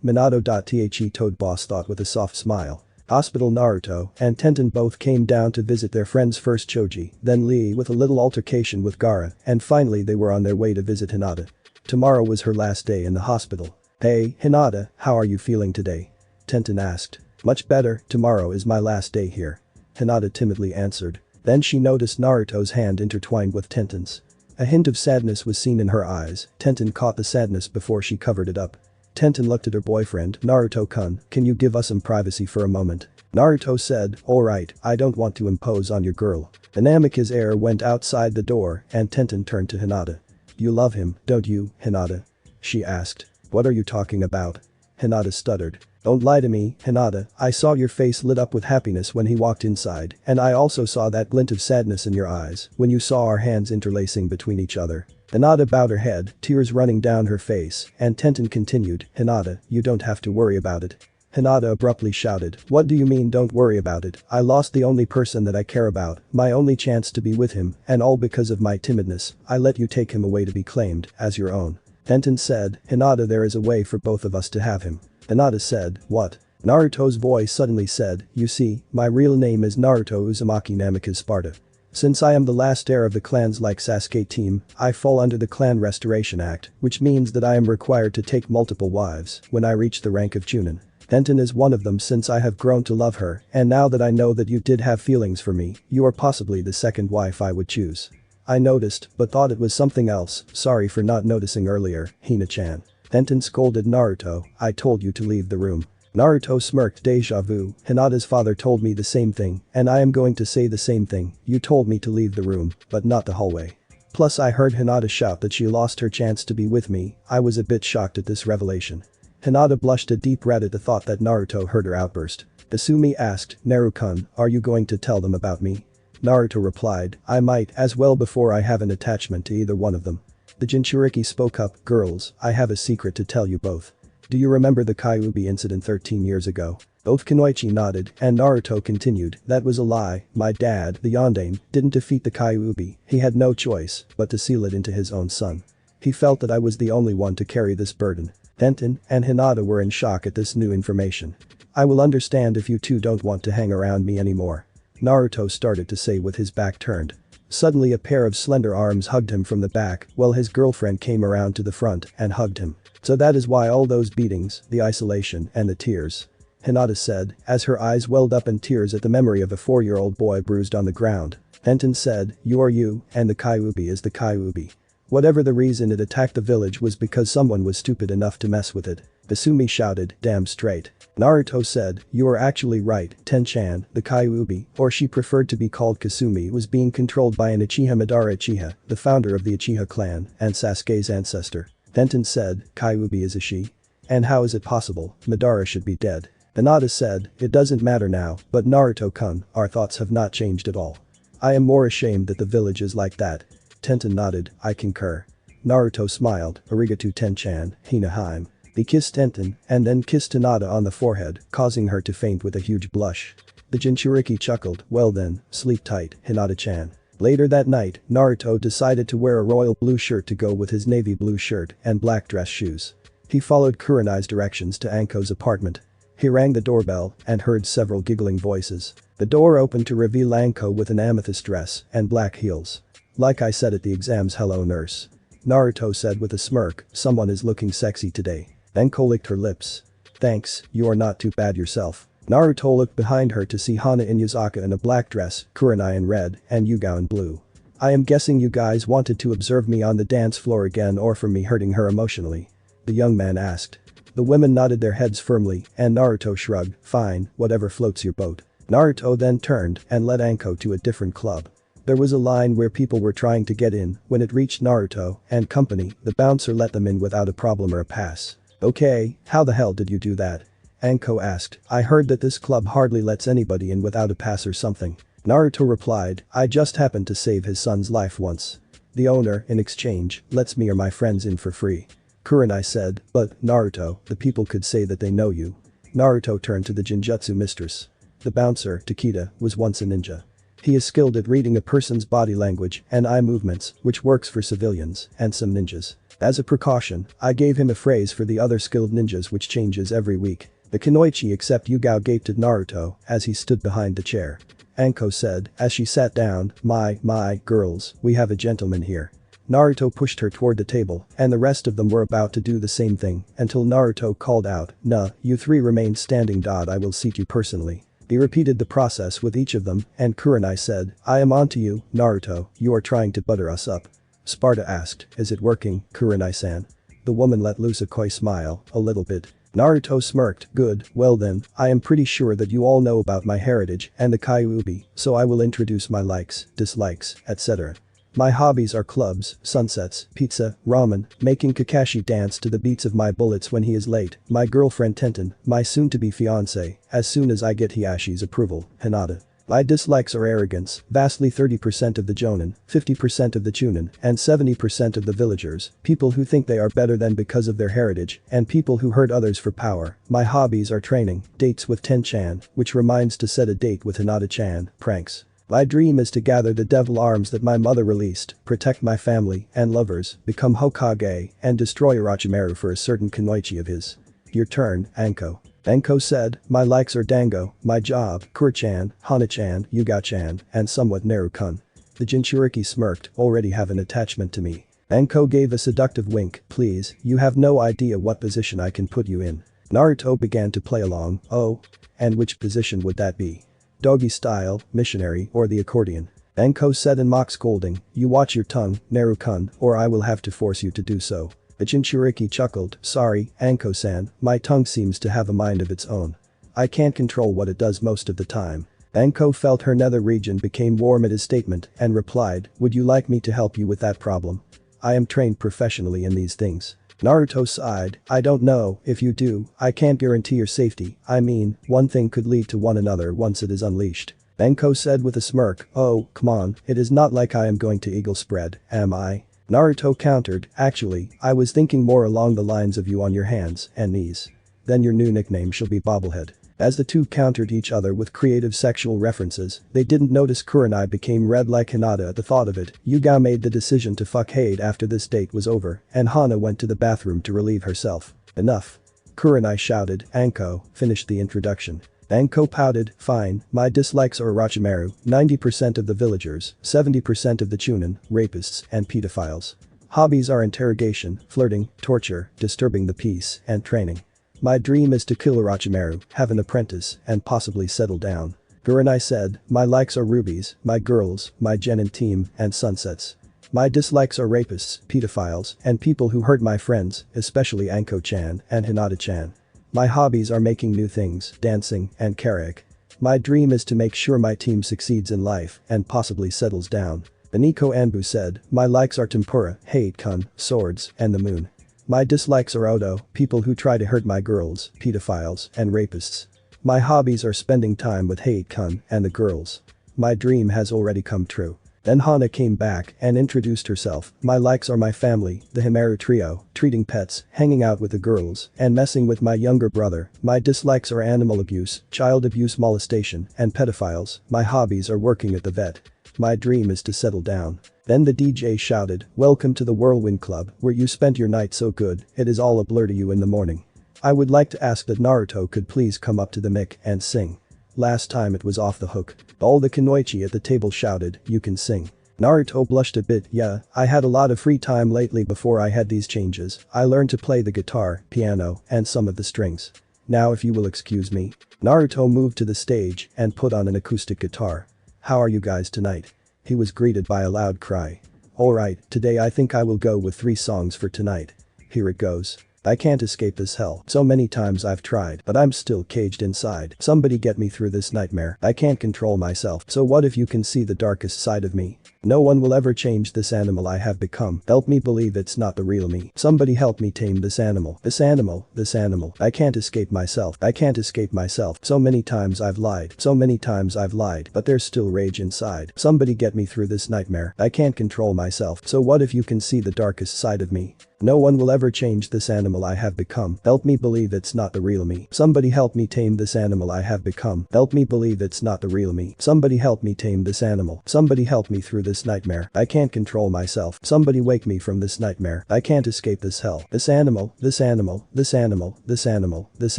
Minato. The Toad Boss thought with a soft smile. Hospital. Naruto and Tenten both came down to visit their friends, first Choji, then Lee with a little altercation with Gaara, and finally they were on their way to visit Hinata. Tomorrow was her last day in the hospital. Hey, Hinata, how are you feeling today? Tenten asked. Much better, tomorrow is my last day here. Hinata timidly answered. Then she noticed Naruto's hand intertwined with Tenten's. A hint of sadness was seen in her eyes. Tenten caught the sadness before she covered it up. Tenten looked at her boyfriend, Naruto-kun, can you give us some privacy for a moment? Naruto said, alright, I don't want to impose on your girl. Hinamika's air went outside the door and Tenten turned to Hinata. You love him, don't you, Hinata? She asked. What are you talking about? Hinata stuttered. Don't lie to me, Hinata, I saw your face lit up with happiness when he walked inside, and I also saw that glint of sadness in your eyes when you saw our hands interlacing between each other. Hinata bowed her head, tears running down her face, and Tenten continued, Hinata, you don't have to worry about it. Hinata abruptly shouted, what do you mean don't worry about it? I lost the only person that I care about, my only chance to be with him, and all because of my timidness. I let you take him away to be claimed as your own. Tenten said, Hinata, there is a way for both of us to have him. Hinata said, what? Naruto's voice suddenly said, you see, my real name is Naruto Uzumaki Namikaze Sparda. Since I am the last heir of the clans like Sasuke team, I fall under the Clan Restoration Act, which means that I am required to take multiple wives when I reach the rank of Chunin. Tenten is one of them since I have grown to love her, and now that I know that you did have feelings for me, you are possibly the second wife I would choose. I noticed, but thought it was something else, sorry for not noticing earlier, Hina-chan. Tenten scolded Naruto, I told you to leave the room. Naruto smirked, deja vu, Hinata's father told me the same thing, and I am going to say the same thing, you told me to leave the room, but not the hallway. Plus I heard Hinata shout that she lost her chance to be with me, I was a bit shocked at this revelation. Hinata blushed a deep red at the thought that Naruto heard her outburst. Asumi asked, Naru-kun, are you going to tell them about me? Naruto replied, I might as well before I have an attachment to either one of them. The Jinchuriki spoke up, girls, I have a secret to tell you both. Do you remember the Kyuubi incident 13 years ago? Both Kunoichi nodded, and Naruto continued, that was a lie, my dad, the Yondaime, didn't defeat the Kyuubi, he had no choice but to seal it into his own son. He felt that I was the only one to carry this burden. Tenten and Hinata were in shock at this new information. I will understand if you two don't want to hang around me anymore. Naruto started to say with his back turned. Suddenly a pair of slender arms hugged him from the back while his girlfriend came around to the front and hugged him. So that is why all those beatings, the isolation and the tears. Hinata said, as her eyes welled up in tears at the memory of a 4-year-old boy bruised on the ground. Tenten said, you are you, and the Kyuubi is the Kyuubi. Whatever the reason it attacked the village was because someone was stupid enough to mess with it. Asumi shouted, damn straight. Naruto said, you are actually right, Ten-chan, the Kyuubi, or she preferred to be called Kasumi, was being controlled by an Uchiha Madara Uchiha, the founder of the Uchiha clan and Sasuke's ancestor. Tenten said, Kyuubi is a she? And how is it possible, Madara should be dead. Hinata said, it doesn't matter now, but Naruto-kun, our thoughts have not changed at all. I am more ashamed that the village is like that. Tenten nodded, I concur. Naruto smiled, arigato Ten-chan, Hina-hime. He kissed Tenten and then kissed Hinata on the forehead, causing her to faint with a huge blush. The Jinchuriki chuckled, well then, sleep tight, Hinata-chan. Later that night, Naruto decided to wear a royal blue shirt to go with his navy blue shirt and black dress shoes. He followed Kurenai's directions to Anko's apartment. He rang the doorbell and heard several giggling voices. The door opened to reveal Anko with an amethyst dress and black heels. Like I said at the exams, hello nurse. Naruto said with a smirk, someone is looking sexy today. Anko licked her lips. Thanks, you are not too bad yourself. Naruto looked behind her to see Hana Inuyasaka in a black dress, Kurenai in red, and Yugao in blue. I am guessing you guys wanted to observe me on the dance floor again or for me hurting her emotionally. The young man asked. The women nodded their heads firmly and Naruto shrugged, fine, whatever floats your boat. Naruto then turned and led Anko to a different club. There was a line where people were trying to get in, when it reached Naruto and company, the bouncer let them in without a problem or a pass. Okay, how the hell did you do that? Anko asked, I heard that this club hardly lets anybody in without a pass or something. Naruto replied, I just happened to save his son's life once. The owner, in exchange, lets me or my friends in for free. Kurenai said, but, Naruto, the people could say that they know you. Naruto turned to the Jinjutsu mistress. The bouncer, Takeda, was once a ninja. He is skilled at reading a person's body language and eye movements, which works for civilians and some ninjas. As a precaution, I gave him a phrase for the other skilled ninjas which changes every week. The Kunoichi except Yugao gaped at Naruto as he stood behind the chair. Anko said, as she sat down, my, girls, we have a gentleman here. Naruto pushed her toward the table and the rest of them were about to do the same thing until Naruto called out, nah, you three remain standing. I will seat you personally. He repeated the process with each of them and Kurenai said, I am onto you, Naruto, you are trying to butter us up. Sparda asked, is it working, Kurenai-san? The woman let loose a coy smile, a little bit. Naruto smirked, good, well then, I am pretty sure that you all know about my heritage and the Kyuubi, so I will introduce my likes, dislikes, etc. My hobbies are clubs, sunsets, pizza, ramen, making Kakashi dance to the beats of my bullets when he is late, my girlfriend Tenten, my soon-to-be fiancé, as soon as I get Hiyashi's approval, Hinata. My dislikes are arrogance, vastly 30% of the jonin, 50% of the chunin, and 70% of the villagers, people who think they are better than because of their heritage, and people who hurt others for power. My hobbies are training, dates with Ten-chan, which reminds to set a date with Hinata-chan, pranks. My dream is to gather the devil arms that my mother released, protect my family and lovers, become Hokage, and destroy Orochimaru for a certain kunoichi of his. Your turn, Anko. Anko said, my likes are Dango, my job, Kuro-chan, Hana-chan, Yuga-chan, and somewhat Naru-kun. The Jinchuriki smirked, already have an attachment to me. Anko gave a seductive wink, please, you have no idea what position I can put you in. Naruto began to play along, oh? And which position would that be? Doggy style, missionary, or the accordion? Anko said in mock scolding, you watch your tongue, Naru-kun, or I will have to force you to do so. The Jinchuriki chuckled, sorry, Anko-san, my tongue seems to have a mind of its own. I can't control what it does most of the time. Anko felt her nether region became warm at his statement and replied, would you like me to help you with that problem? I am trained professionally in these things. Naruto sighed, I don't know, if you do, I can't guarantee your safety, I mean, one thing could lead to one another once it is unleashed. Anko said with a smirk, oh, come on, it is not like I am going to eagle spread, am I? Naruto countered, actually, I was thinking more along the lines of you on your hands and knees. Then your new nickname shall be Bobblehead. As the two countered each other with creative sexual references, they didn't notice Kurenai became red like Hinata at the thought of it. Yuga made the decision to fuck Hade after this date was over, and Hana went to the bathroom to relieve herself. Enough. Kurenai shouted, Anko, finish the introduction. Anko pouted, fine, my dislikes are Orochimaru, 90% of the villagers, 70% of the chunin, rapists, and pedophiles. Hobbies are interrogation, flirting, torture, disturbing the peace, and training. My dream is to kill Orochimaru, have an apprentice, and possibly settle down. Kurenai said, my likes are rubies, my girls, my genin team, and sunsets. My dislikes are rapists, pedophiles, and people who hurt my friends, especially Anko-chan and Hinata-chan. My hobbies are making new things, dancing, and karaoke. My dream is to make sure my team succeeds in life and possibly settles down. Beniko Anbu said, my likes are tempura, hate-kun, swords, and the moon. My dislikes are Odo, people who try to hurt my girls, pedophiles, and rapists. My hobbies are spending time with hate-kun and the girls. My dream has already come true. Then Hana came back and introduced herself, my likes are my family, the Himeru trio, treating pets, hanging out with the girls, and messing with my younger brother. My dislikes are animal abuse, child abuse, molestation, and pedophiles. My hobbies are working at the vet. My dream is to settle down. Then the DJ shouted, welcome to the Whirlwind Club, where you spent your night so good, it is all a blur to you in the morning. I would like to ask that Naruto could please come up to the mic and sing. Last time it was off the hook. All the kunoichi at the table shouted, you can sing. Naruto blushed a bit, yeah, I had a lot of free time lately before I had these changes. I learned to play the guitar, piano, and some of the strings. Now if you will excuse me. Naruto moved to the stage and put on an acoustic guitar. How are you guys tonight? He was greeted by a loud cry. Alright, today I think I will go with 3 songs for tonight. Here it goes. I can't escape this hell. So many times I've tried, but I'm still caged inside. Somebody get me through this nightmare. I can't control myself. So what if you can see the darkest side of me? No one will ever change this animal I have become. Help me believe it's not the real me. Somebody help me tame this animal. This animal, this animal. I can't escape myself. I can't escape myself. So many times I've lied. So many times I've lied, but there's still rage inside. Somebody get me through this nightmare. I can't control myself. So what if you can see the darkest side of me? No one will ever change this animal I have become. Help me believe it's not the real me. Somebody help me tame this animal I have become. Help me believe it's not the real me. Somebody help me tame this animal. Somebody help me through this nightmare. I can't control myself. Somebody wake me from this nightmare. I can't escape this hell. This animal, this animal, this animal, this animal, this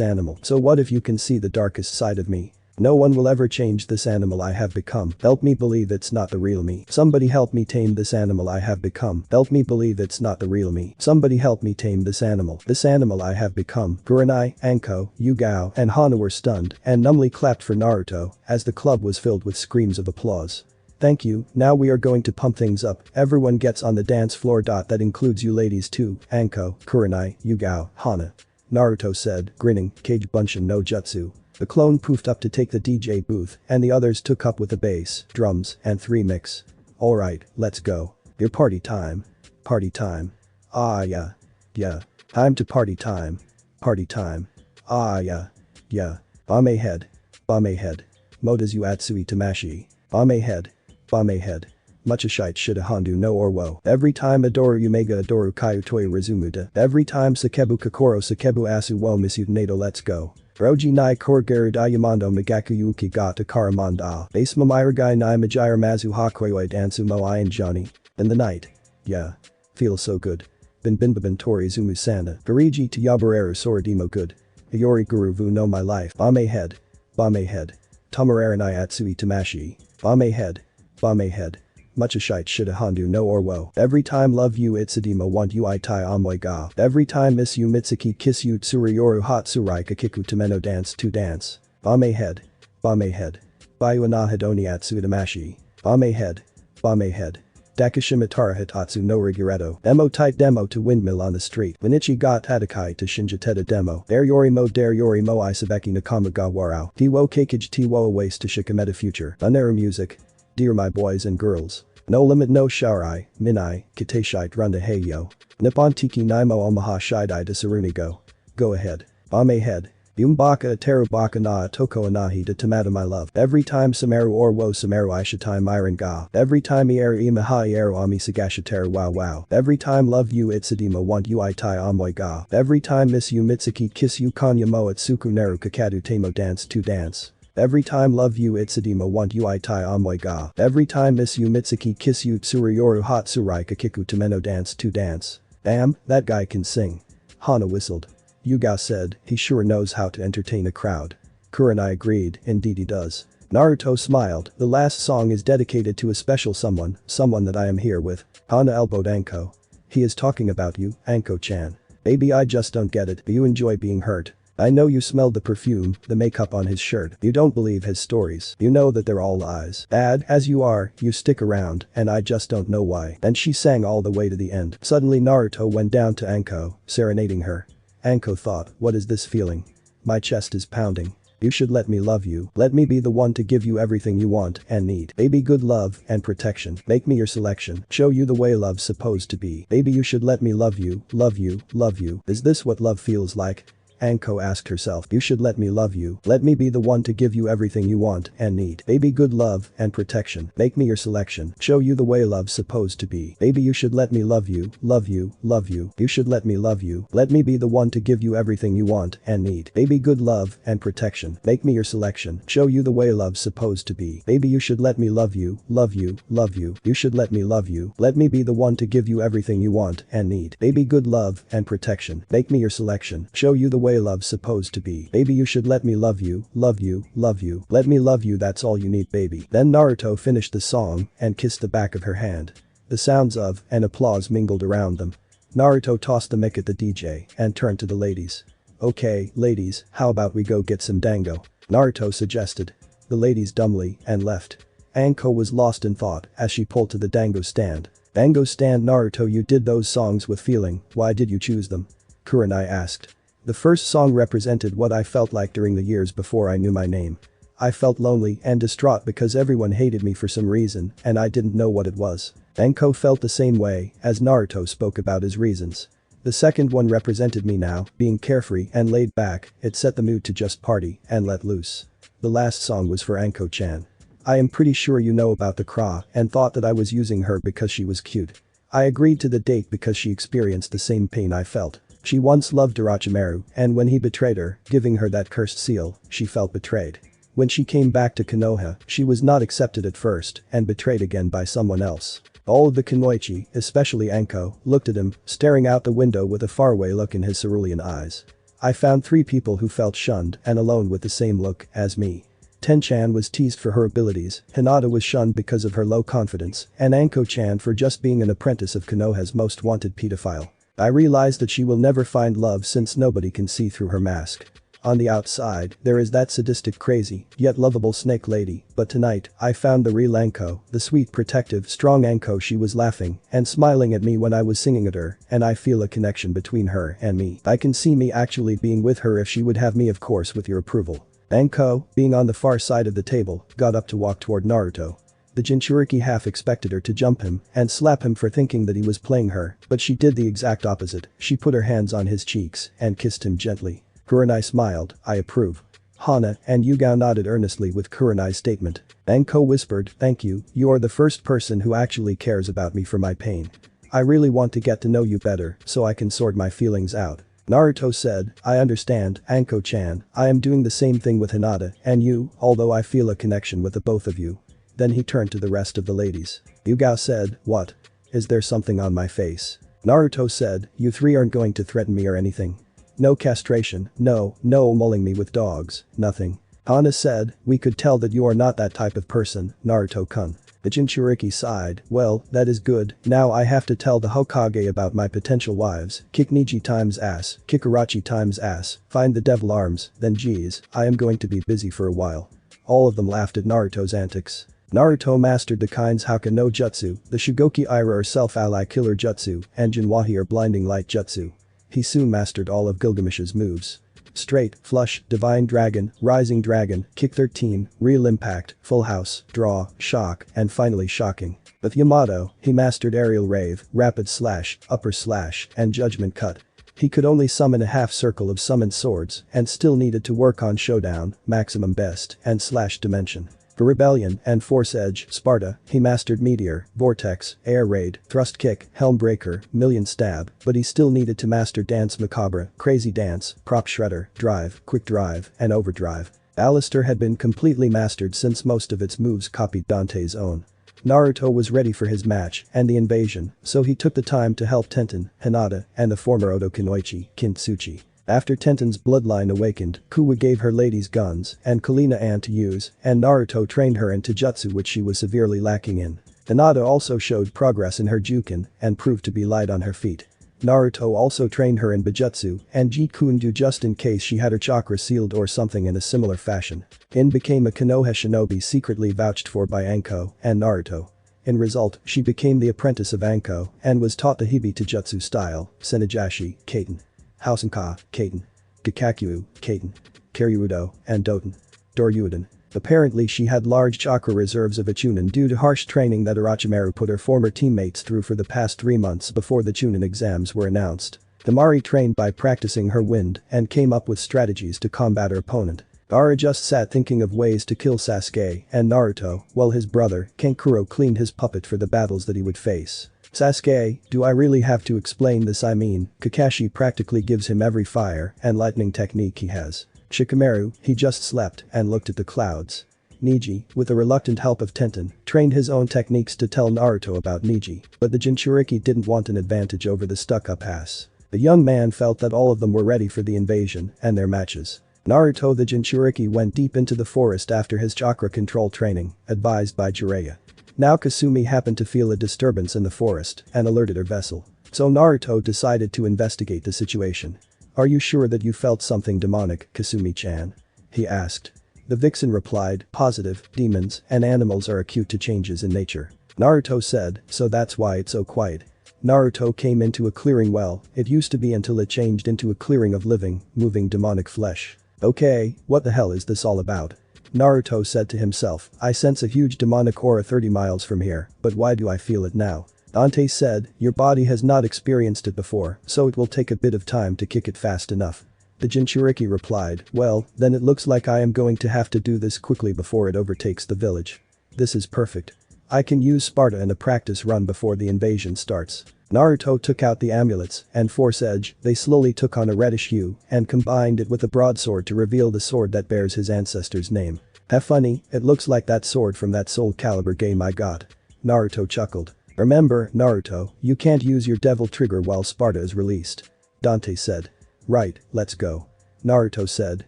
animal. So what if you can see the darkest side of me? No one will ever change this animal I have become. Help me believe it's not the real me. Somebody help me tame this animal I have become. Help me believe it's not the real me. Somebody help me tame this animal. This animal I have become. Kurenai, Anko, Yugao, and Hana were stunned and numbly clapped for Naruto as the club was filled with screams of applause. Thank you, now we are going to pump things up. Everyone gets on the dance floor. That includes you ladies too, Anko, Kurenai, Yugao, Hana. Naruto said, grinning, Kage Bunshin no Jutsu. The clone poofed up to take the DJ booth, and the others took up with the bass, drums, and 3 mix. Alright, let's go. Your party time. Party time. Ah yeah. Yeah. Time to party time. Party time. Ah yeah. Yeah. Bame head. Bame head. Modazu Atsui Tamashi. Bame head. Bame head. Much a shite shita hondu no orwo. Every time adoru umega adoru kayu toi rezumuda. Every time sakebu kakoro sakebu asu wo misu nato let's go. Roji nai korgeru dayamando magaku yuki ga takaramanda. Base mamiragai nai majira mazu hakoyoi dansu mo ian johnny. In the night. Yeah. Feels so good. Binbinbabin tori zumu sana. Gariji to yabareru soradimo good. Iori guru vu no my life. Bame head. Bame head. Tamararanai atsui tamashi. Bame head. Bame head. Much a shite shita hondu no orwo. Every time love you itsadima want you itai amoi ga. Every time miss you mitsuki kiss you tsuruyoru hot surai kakiku tameno dance to dance. Bame head. Bame head. Bayu na hidoni atsudamashi. Bame head. Bame head. Dakishimatara hitatsu no rigiretto. Demo tight demo to windmill on the street. Winichi ga tatakai to shinjateta demo. Dare yorimo isabeki nakama ga warao. Tiwo keikage tiwo waste to shikameta future. Uneru music. Dear my boys and girls. No limit no shaurai, minai, kiteshite runda heyo. Nippon tiki naimo omaha shidai to sarunigo. Go ahead. Bame head. Yumbaka teru baka na toko anahi de tamata my love. Every time samaru or wo samaru ishitai myron ga. Every time ieru imaha ieru ami sagashiteru wow wow. Every time love you itsadima want you itai amoi ga. Every time miss you mitsuki kiss you kanya mo atsuku neru kakadu temo dance to dance. Every time love you itsadima want you itai amoi ga. Every time miss you mitsuki kiss you tsuruyoru hot surai kakiku tameno dance to dance. Damn, that guy can sing. Hana whistled. Yuga said, he sure knows how to entertain a crowd. Kurenai agreed, indeed he does. Naruto smiled, the last song is dedicated to a special someone that I am here with. Hana elbowed Anko. He is talking about you, Anko-chan. Baby I just don't get it, you enjoy being hurt. I know you smelled the perfume, the makeup on his shirt. You don't believe his stories. You know that they're all lies. Bad as you are, you stick around, and I just don't know why. And she sang all the way to the end. Suddenly Naruto went down to Anko, serenading her. Anko thought, what is this feeling? My chest is pounding. You should let me love you. Let me be the one to give you everything you want and need. Baby good love and protection. Make me your selection. Show you the way love's supposed to be. Baby you should let me love you, love you, love you. Is this what love feels like? Anko asked herself. You should let me love you. Let me be the one to give you everything you want and need. Baby good love and protection. Make me your selection. Show you the way love's supposed to be. Baby you should let me love you, love you, love you. You should let me love you. Let me be the one to give you everything you want and need. Baby good love and protection. Make me your selection. Show you the way love's supposed to be. Baby you should let me love you, love you, love you. You should let me love you. Let me be the one to give you everything you want and need. Baby good love and protection. Make me your selection. Show you the way love's supposed to be. Baby you should let me love you, love you, love you. Let me love you, that's all you need baby. Then Naruto finished the song and kissed the back of her hand. The sounds of and applause mingled around them. Naruto tossed the mic at the DJ and turned to the ladies. Okay, ladies, how about we go get some dango? Naruto suggested. The ladies dumbly and left. Anko was lost in thought as she pulled to the dango stand. Dango stand Naruto, you did those songs with feeling, why did you choose them? Kurenai asked. The first song represented what I felt like during the years before I knew my name. I felt lonely and distraught because everyone hated me for some reason and I didn't know what it was. Anko felt the same way as Naruto spoke about his reasons. The second one represented me now, being carefree and laid back, it set the mood to just party and let loose. The last song was for Anko-chan. I am pretty sure you know about the Kra and thought that I was using her because she was cute. I agreed to the date because she experienced the same pain I felt. She once loved Orochimaru, and when he betrayed her, giving her that cursed seal, she felt betrayed. When she came back to Konoha, she was not accepted at first and betrayed again by someone else. All of the Kunoichi, especially Anko, looked at him, staring out the window with a faraway look in his cerulean eyes. I found 3 people who felt shunned and alone with the same look as me. Ten-chan was teased for her abilities, Hinata was shunned because of her low confidence, and Anko-chan for just being an apprentice of Konoha's most wanted pedophile. I realized that she will never find love since nobody can see through her mask. On the outside, there is that sadistic crazy, yet lovable snake lady, but tonight, I found the real Anko, the sweet protective strong Anko. She was laughing and smiling at me when I was singing at her, and I feel a connection between her and me. I can see me actually being with her if she would have me, of course with your approval. Anko, being on the far side of the table, got up to walk toward Naruto. The Jinchuriki half expected her to jump him and slap him for thinking that he was playing her, but she did the exact opposite. She put her hands on his cheeks and kissed him gently. Kurenai smiled, "I approve." Hana and Yugao nodded earnestly with Kurenai's statement. Anko whispered, "Thank you, you are the first person who actually cares about me for my pain. I really want to get to know you better so I can sort my feelings out." Naruto said, "I understand, Anko-chan, I am doing the same thing with Hinata and you, although I feel a connection with the both of you." Then he turned to the rest of the ladies. Yugao said, "What? Is there something on my face?" Naruto said, "You three aren't going to threaten me or anything. No castration, no mulling me with dogs, nothing." Hana said, "We could tell that you are not that type of person, Naruto-kun." The Jinchuriki sighed, "Well, that is good, now I have to tell the Hokage about my potential wives, kick Niji times ass, kick Urachi times ass, find the devil arms, then geez, I am going to be busy for a while." All of them laughed at Naruto's antics. Naruto mastered the kinds Haka no Jutsu, the Shugoki Ira or self-ally killer jutsu, and Jinwahi or blinding light jutsu. He soon mastered all of Gilgamesh's moves. Straight, flush, divine dragon, rising dragon, kick 13, real impact, full house, draw, shock, and finally shocking. With Yamato, he mastered aerial rave, rapid slash, upper slash, and judgment cut. He could only summon a half circle of summoned swords and still needed to work on showdown, maximum best, and slash dimension. For rebellion and force edge, Sparda, he mastered meteor, vortex, air raid, thrust kick, helm breaker, million stab, but he still needed to master dance macabre, crazy dance, prop shredder, drive, quick drive, and overdrive. Alistair had been completely mastered since most of its moves copied Dante's own. Naruto was ready for his match and the invasion, so he took the time to help Tenten, Hinata, and the former Oto Kunoichi, Kintsuchi. After Tenten's bloodline awakened, Kuwa gave her ladies guns and Kalina Ann to use, and Naruto trained her into jutsu which she was severely lacking in. Hinata also showed progress in her Juken and proved to be light on her feet. Naruto also trained her in Bijutsu and Jikundu just in case she had her chakra sealed or something in a similar fashion. In became a Konoha shinobi secretly vouched for by Anko and Naruto. In result, she became the apprentice of Anko and was taught the Hibita jutsu style, Senegashi, Kaiten. Hausenka, Kaiten. Gakakyu, Kaiten. Karyudo, and Doten. Doryuden. Apparently she had large chakra reserves of a Chunin due to harsh training that Orochimaru put her former teammates through for the past 3 months before the Chunin exams were announced. Damari trained by practicing her wind and came up with strategies to combat her opponent. Gaara just sat thinking of ways to kill Sasuke and Naruto while his brother, Kankuro, cleaned his puppet for the battles that he would face. "Sasuke, do I really have to explain this? I mean, Kakashi practically gives him every fire and lightning technique he has." Shikamaru, he just slept and looked at the clouds. Niji, with the reluctant help of Tenten, trained his own techniques to tell Naruto about Niji, but the Jinchuriki didn't want an advantage over the stuck-up ass. The young man felt that all of them were ready for the invasion and their matches. Naruto the Jinchuriki went deep into the forest after his chakra control training, advised by Jiraiya. Now Kasumi happened to feel a disturbance in the forest and alerted her vessel. So Naruto decided to investigate the situation. "Are you sure that you felt something demonic, Kasumi-chan?" he asked. The vixen replied, "Positive, demons and animals are acute to changes in nature." Naruto said, "So that's why it's so quiet." Naruto came into a clearing. Well, it used to be until it changed into a clearing of living, moving demonic flesh. "Okay, what the hell is this all about?" Naruto said to himself, "I sense a huge demonic aura 30 miles from here, but why do I feel it now?" Dante said, "Your body has not experienced it before, so it will take a bit of time to kick it fast enough." The Jinchuriki replied, "Well, then it looks like I am going to have to do this quickly before it overtakes the village. This is perfect. I can use Sparda in a practice run before the invasion starts." Naruto took out the amulets and force edge, they slowly took on a reddish hue and combined it with a broadsword to reveal the sword that bears his ancestor's name. "Have funny, it looks like that sword from that Soul Calibur game I got." Naruto chuckled. "Remember, Naruto, you can't use your devil trigger while Sparda is released." Dante said. "Right, let's go." Naruto said,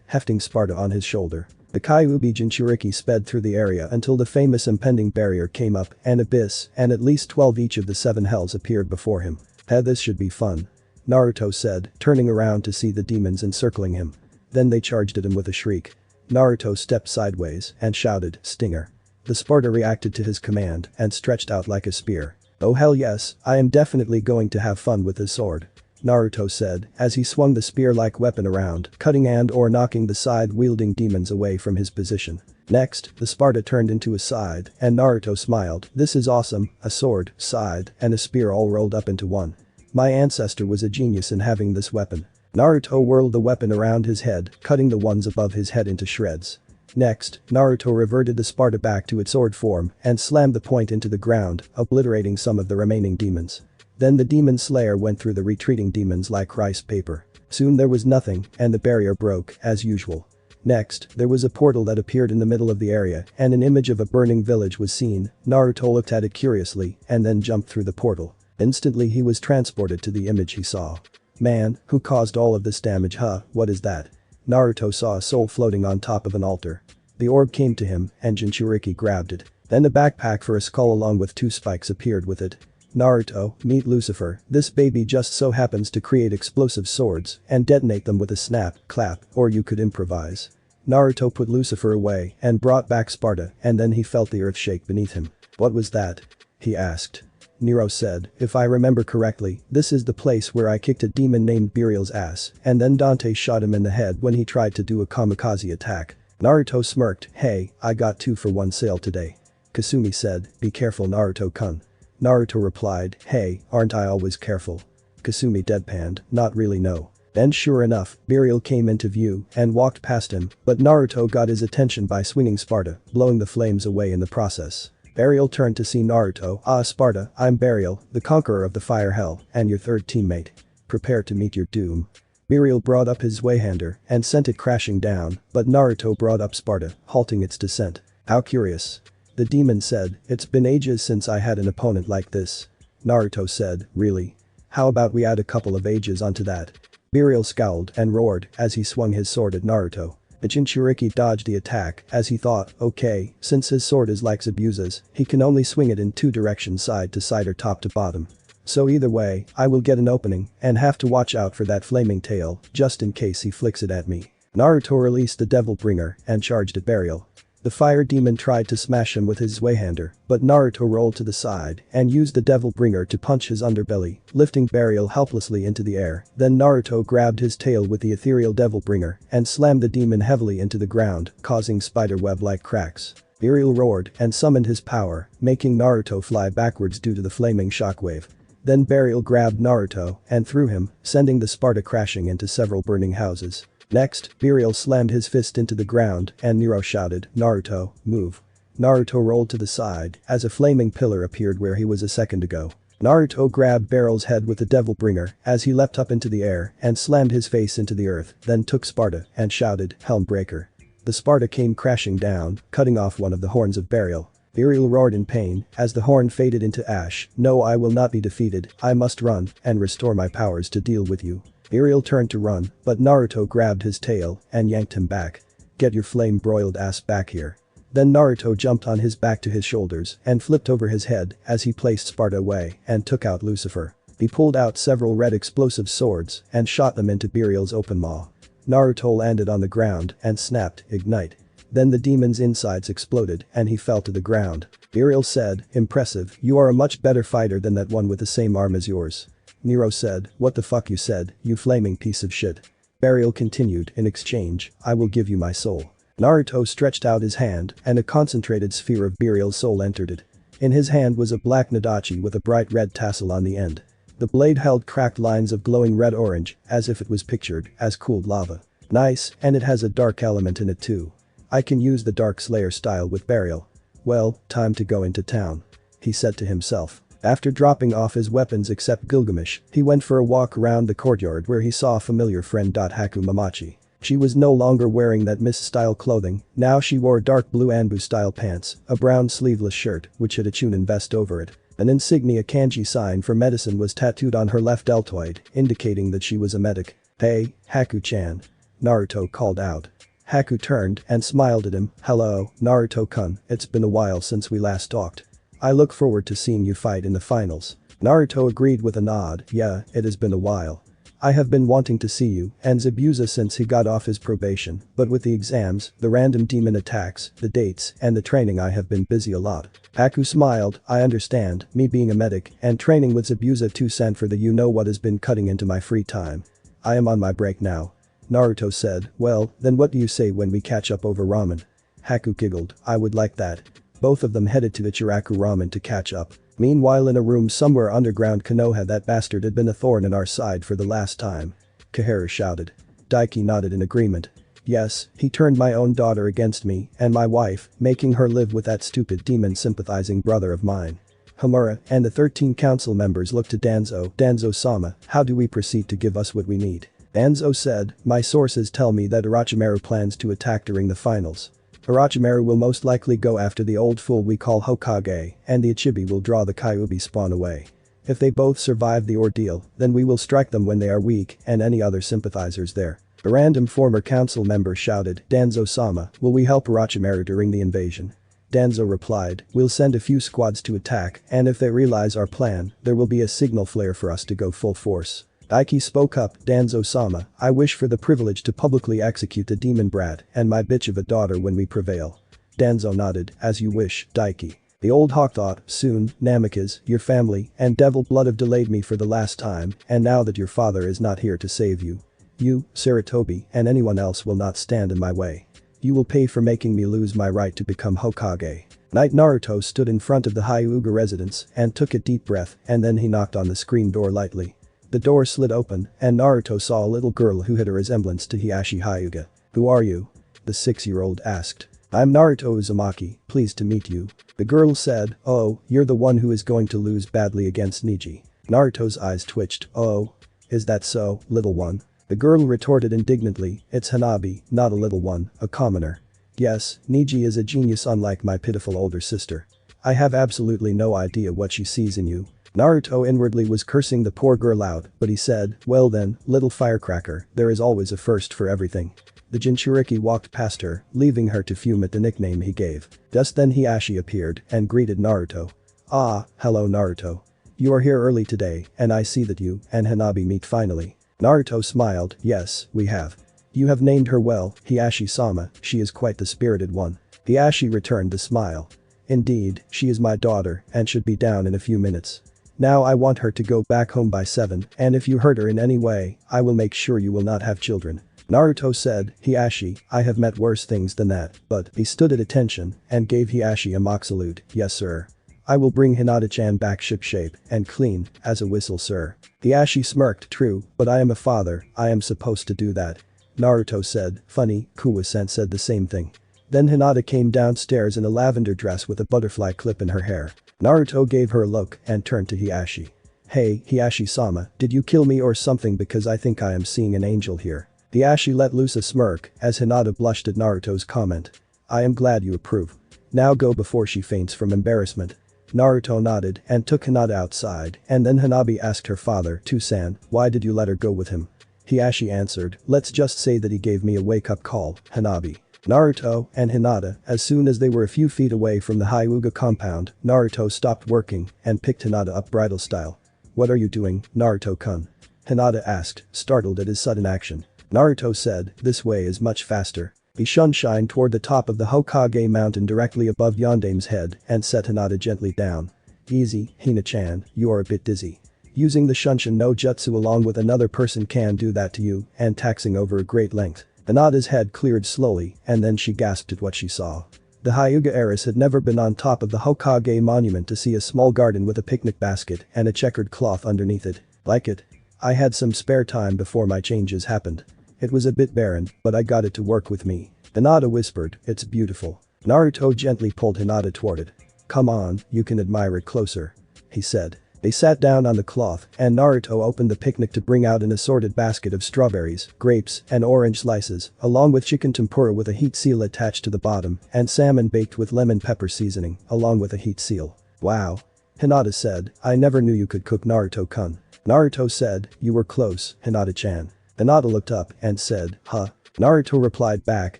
hefting Sparda on his shoulder. The Kyuubi Jinchuriki sped through the area until the famous impending barrier came up, an abyss, and at least 12 each of the 7 hells appeared before him. This should be fun," Naruto said, turning around to see the demons encircling him. Then they charged at him with a shriek. Naruto stepped sideways and shouted, "Stinger." The Sparda reacted to his command and stretched out like a spear. "Oh hell yes, I am definitely going to have fun with this sword," Naruto said as he swung the spear-like weapon around, cutting and or knocking the side-wielding demons away from his position. Next, the Sparda turned into a scythe, and Naruto smiled. This is awesome, a sword, scythe, and a spear all rolled up into one. My ancestor was a genius in having this weapon. Naruto whirled the weapon around his head, cutting the ones above his head into shreds. Next, Naruto reverted the Sparda back to its sword form and slammed the point into the ground, obliterating some of the remaining demons. Then the demon slayer went through the retreating demons like rice paper. Soon there was nothing, and the barrier broke, as usual. Next, there was a portal that appeared in the middle of the area, and an image of a burning village was seen. Naruto looked at it curiously, and then jumped through the portal. Instantly he was transported to the image he saw. Man, who caused all of this damage, huh? What is that? Naruto saw a soul floating on top of an altar. The orb came to him, and Jinchuriki grabbed it. Then a backpack for a skull along with 2 spikes appeared with it. Naruto, meet Lucifer. This baby just so happens to create explosive swords and detonate them with a snap, clap, or you could improvise. Naruto put Lucifer away and brought back Sparda, and then he felt the earth shake beneath him. What was that? He asked. Nero said, if I remember correctly, this is the place where I kicked a demon named Burial's ass, and then Dante shot him in the head when he tried to do a kamikaze attack. Naruto smirked, hey, I got 2 for 1 sale today. Kasumi said, be careful Naruto-kun. Naruto replied, hey, aren't I always careful? Kasumi deadpanned, not really no. Then sure enough, Burial came into view and walked past him, but Naruto got his attention by swinging Sparda, blowing the flames away in the process. Burial turned to see Naruto. Ah Sparda, I'm Burial, the conqueror of the fire hell, and your third teammate. Prepare to meet your doom. Burial brought up his Zweihander and sent it crashing down, but Naruto brought up Sparda, halting its descent. How curious. The demon said, it's been ages since I had an opponent like this. Naruto said, really? How about we add a couple of ages onto that? Burial scowled and roared as he swung his sword at Naruto. The Jinchuriki dodged the attack as he thought, okay, since his sword is like Zabuza's, he can only swing it in 2 directions side to side or top to bottom. So either way, I will get an opening and have to watch out for that flaming tail just in case he flicks it at me. Naruto released the Devil Bringer and charged at Burial. The fire demon tried to smash him with his Zweihander, but Naruto rolled to the side and used the Devil Bringer to punch his underbelly, lifting Burial helplessly into the air. Then Naruto grabbed his tail with the ethereal Devil Bringer and slammed the demon heavily into the ground, causing spiderweb-like cracks. Burial roared and summoned his power, making Naruto fly backwards due to the flaming shockwave. Then Burial grabbed Naruto and threw him, sending the Sparda crashing into several burning houses. Next, Burial slammed his fist into the ground and Nero shouted, Naruto, move. Naruto rolled to the side as a flaming pillar appeared where he was a second ago. Naruto grabbed Burial's head with the Devil Bringer as he leapt up into the air and slammed his face into the earth, then took Sparda and shouted, Helm Breaker. The Sparda came crashing down, cutting off one of the horns of Burial. Burial roared in pain as the horn faded into ash. No, I will not be defeated, I must run and restore my powers to deal with you. Burial turned to run, but Naruto grabbed his tail and yanked him back. Get your flame-broiled ass back here. Then Naruto jumped on his back to his shoulders and flipped over his head as he placed Sparda away and took out Lucifer. He pulled out several red explosive swords and shot them into Burial's open maw. Naruto landed on the ground and snapped, ignite. Then the demon's insides exploded and he fell to the ground. Burial said, impressive, you are a much better fighter than that one with the same arm as yours. Nero said, what the fuck you said, you flaming piece of shit. Burial continued, in exchange, I will give you my soul. Naruto stretched out his hand and a concentrated sphere of Burial's soul entered it. In his hand was a black Nadachi with a bright red tassel on the end. The blade held cracked lines of glowing red-orange, as if it was pictured as cooled lava. Nice, and it has a dark element in it too. I can use the Dark Slayer style with Burial. Well, time to go into town. He said to himself. After dropping off his weapons except Gilgamesh, he went for a walk around the courtyard where he saw a familiar friend. Haku Mamachi. She was no longer wearing that Miss-style clothing, now she wore dark blue Anbu-style pants, a brown sleeveless shirt which had a Chunin vest over it. An insignia kanji sign for medicine was tattooed on her left deltoid, indicating that she was a medic. Hey, Haku-chan. Naruto called out. Haku turned and smiled at him. Hello, Naruto-kun, it's been a while since we last talked. I look forward to seeing you fight in the finals. Naruto agreed with a nod, yeah, it has been a while. I have been wanting to see you and Zabuza since he got off his probation, but with the exams, the random demon attacks, the dates, and the training I have been busy a lot. Haku smiled, I understand, me being a medic and training with Zabuza too sent for the you-know-what has been cutting into my free time. I am on my break now. Naruto said, well, then what do you say when we catch up over ramen? Haku giggled, I would like that. Both of them headed to Ichiraku Ramen to catch up. Meanwhile in a room somewhere underground Konoha, that bastard had been a thorn in our side for the last time. Kaharu shouted. Daiki nodded in agreement. Yes, he turned my own daughter against me and my wife, making her live with that stupid demon-sympathizing brother of mine. Homura and the 13 council members looked to Danzo. Danzo-sama, how do we proceed to give us what we need? Danzo said, my sources tell me that Orochimaru plans to attack during the finals. Orochimaru will most likely go after the old fool we call Hokage, and the Ichibi will draw the Kyuubi spawn away. If they both survive the ordeal, then we will strike them when they are weak and any other sympathizers there. A random former council member shouted, Danzo-sama, will we help Orochimaru during the invasion? Danzo replied, we'll send a few squads to attack, and if they realize our plan, there will be a signal flare for us to go full force. Daiki spoke up, Danzo-sama, I wish for the privilege to publicly execute the demon brat and my bitch of a daughter when we prevail. Danzo nodded, as you wish, Daiki. The old hawk thought, soon, Namikaze, your family, and devil blood have delayed me for the last time, and now that your father is not here to save you. You, Sarutobi, and anyone else will not stand in my way. You will pay for making me lose my right to become Hokage. Knight Naruto stood in front of the Hyuga residence and took a deep breath, and then he knocked on the screen door lightly. The door slid open, and Naruto saw a little girl who had a resemblance to Hiashi Hyuga. Who are you? The 6-year-old asked. I'm Naruto Uzumaki, pleased to meet you. The girl said, oh, you're the one who is going to lose badly against Neji. Naruto's eyes twitched, oh. Is that so, little one? The girl retorted indignantly, it's Hanabi, not a little one, a commoner. Yes, Neji is a genius unlike my pitiful older sister. I have absolutely no idea what she sees in you. Naruto inwardly was cursing the poor girl out, but he said, well then, little firecracker, there is always a first for everything. The Jinchuriki walked past her, leaving her to fume at the nickname he gave. Just then Hiashi appeared and greeted Naruto. Ah, hello Naruto. You are here early today, and I see that you and Hanabi meet finally. Naruto smiled, yes, we have. You have named her well, Hiashi-sama, she is quite the spirited one. Hiashi returned the smile. Indeed, she is my daughter and should be down in a few minutes. Now I want her to go back home by 7, and if you hurt her in any way, I will make sure you will not have children. Naruto said, Hiashi, I have met worse things than that, but he stood at attention and gave Hiashi a mock salute, yes sir. I will bring Hinata-chan back shipshape and clean, as a whistle sir. Hiashi smirked, true, but I am a father, I am supposed to do that. Naruto said, funny, Kuwa-sen said the same thing. Then Hinata came downstairs in a lavender dress with a butterfly clip in her hair. Naruto gave her a look and turned to Hiashi. Hey, Hiashi-sama, did you kill me or something because I think I am seeing an angel here. Hiashi let loose a smirk as Hinata blushed at Naruto's comment. I am glad you approve. Now go before she faints from embarrassment. Naruto nodded and took Hinata outside, and then Hanabi asked her father, Tusan, why did you let her go with him? Hiashi answered, let's just say that he gave me a wake-up call, Hanabi. Naruto and Hinata, as soon as they were a few feet away from the Hyuga compound, Naruto stopped working and picked Hinata up bridal style. What are you doing, Naruto-kun? Hinata asked, startled at his sudden action. Naruto said, this way is much faster. He shunshined toward the top of the Hokage mountain directly above Yondame's head and set Hinata gently down. Easy, Hina-chan, you are a bit dizzy. Using the Shunshin no jutsu along with another person can do that to you, and taxing over a great length. Hinata's head cleared slowly, and then she gasped at what she saw. The Hyuga heiress had never been on top of the Hokage monument to see a small garden with a picnic basket and a checkered cloth underneath it. Like it? I had some spare time before my changes happened. It was a bit barren, but I got it to work with me. Hinata whispered, it's beautiful. Naruto gently pulled Hinata toward it. Come on, you can admire it closer. He said. They sat down on the cloth, and Naruto opened the picnic to bring out an assorted basket of strawberries, grapes, and orange slices, along with chicken tempura with a heat seal attached to the bottom, and salmon baked with lemon pepper seasoning, along with a heat seal. Wow. Hinata said, I never knew you could cook Naruto-kun. Naruto said, you were close, Hinata-chan. Hinata looked up and said, huh. Naruto replied back,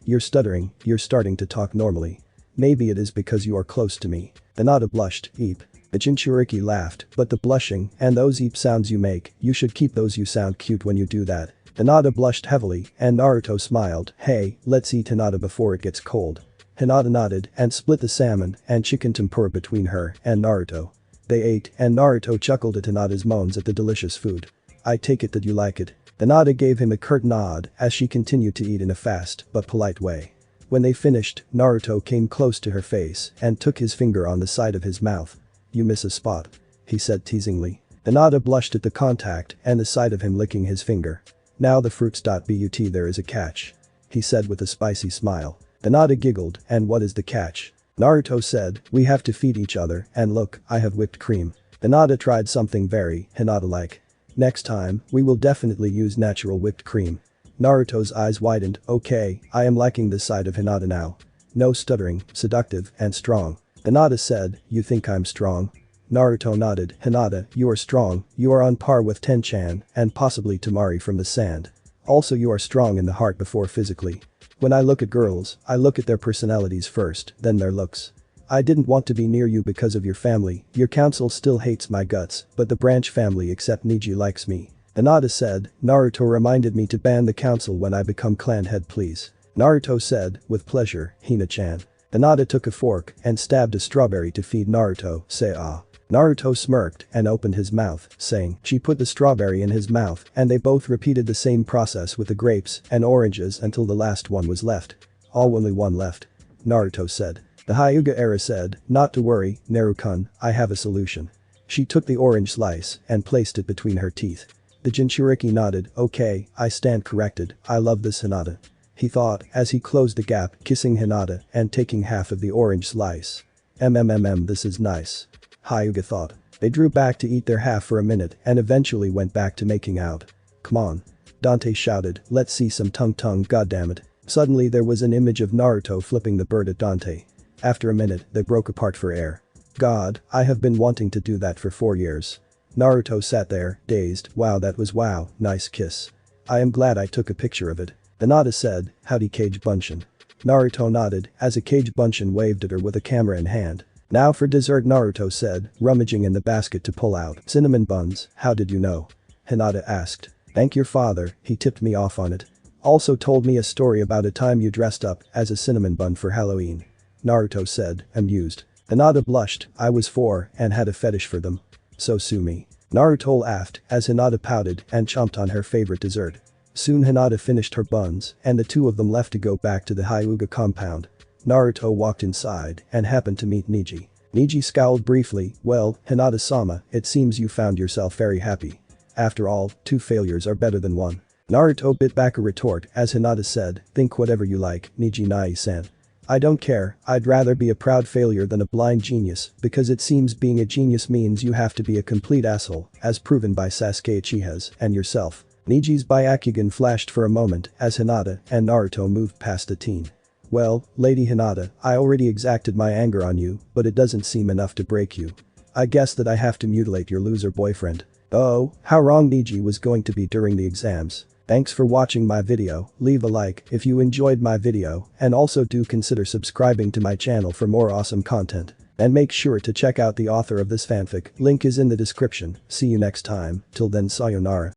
you're stuttering, you're starting to talk normally. Maybe it is because you are close to me. Hinata blushed, eep. The Jinchuriki laughed, but the blushing and those eep sounds you make, you should keep those, you sound cute when you do that. Hinata blushed heavily and Naruto smiled, hey, let's eat Hinata before it gets cold. Hinata nodded and split the salmon and chicken tempura between her and Naruto. They ate and Naruto chuckled at Hinata's moans at the delicious food. I take it that you like it. Hinata gave him a curt nod as she continued to eat in a fast but polite way. When they finished, Naruto came close to her face and took his finger on the side of his mouth. "You miss a spot," he said teasingly. Hinata blushed at the contact and the sight of him licking his finger. "Now the fruits. But there is a catch," he said with a spicy smile. Hinata giggled, "And what is the catch?" Naruto said, "We have to feed each other, and look, I have whipped cream." Hinata tried something very Hinata-like. "Next time, we will definitely use natural whipped cream." Naruto's eyes widened. "Okay, I am liking this side of Hinata now. No stuttering, seductive, and strong." Hinata said, "You think I'm strong?" Naruto nodded. "Hinata, you are strong, you are on par with Ten-chan, and possibly Tamari from the sand. Also you are strong in the heart before physically. When I look at girls, I look at their personalities first, then their looks. I didn't want to be near you because of your family, your council still hates my guts, but the branch family except Neji likes me." Hinata said, "Naruto reminded me to ban the council when I become clan head please." Naruto said, "With pleasure, Hina-chan." Hinata took a fork and stabbed a strawberry to feed Naruto, say ah. Naruto smirked and opened his mouth, saying, she put the strawberry in his mouth and they both repeated the same process with the grapes and oranges until the last one was left. Only one left. Naruto said. The Hyuga era said, "Not to worry, Naru-kun, I have a solution." She took the orange slice and placed it between her teeth. The Jinchuriki nodded, "Okay, I stand corrected, I love this Hinata." He thought as he closed the gap, kissing Hinata and taking half of the orange slice. This is nice. Hyuga thought. They drew back to eat their half for a minute and eventually went back to making out. "Come on." Dante shouted, "Let's see some tongue goddammit." Suddenly there was an image of Naruto flipping the bird at Dante. After a minute, they broke apart for air. "God, I have been wanting to do that for 4 years." Naruto sat there, dazed. "Wow, that was wow, nice kiss. I am glad I took a picture of it." Hinata said, "Howdy Kage Bunshin." Naruto nodded as a Kage Bunshin waved at her with a camera in hand. "Now for dessert," Naruto said, rummaging in the basket to pull out cinnamon buns. "How did you know?" Hinata asked. "Thank your father, he tipped me off on it. Also told me a story about a time you dressed up as a cinnamon bun for Halloween." Naruto said, amused. Hinata blushed, "I was 4 and had a fetish for them. So sue me." Naruto laughed as Hinata pouted and chomped on her favorite dessert. Soon Hinata finished her buns and the two of them left to go back to the Hyuga compound. Naruto walked inside and happened to meet Neji. Neji scowled briefly, "Well, Hinata-sama, it seems you found yourself very happy. After all, 2 failures are better than 1. Naruto bit back a retort as Hinata said, "Think whatever you like, Neji Nai-san. I don't care, I'd rather be a proud failure than a blind genius because it seems being a genius means you have to be a complete asshole, as proven by Sasuke Uchiha's and yourself." Neji's Byakugan flashed for a moment as Hinata and Naruto moved past the teen. "Well, Lady Hinata, I already exacted my anger on you, but it doesn't seem enough to break you. I guess that I have to mutilate your loser boyfriend." Oh, how wrong Neji was going to be during the exams. Thanks for watching my video, leave a like if you enjoyed my video and also do consider subscribing to my channel for more awesome content. And make sure to check out the author of this fanfic, link is in the description. See you next time, till then sayonara.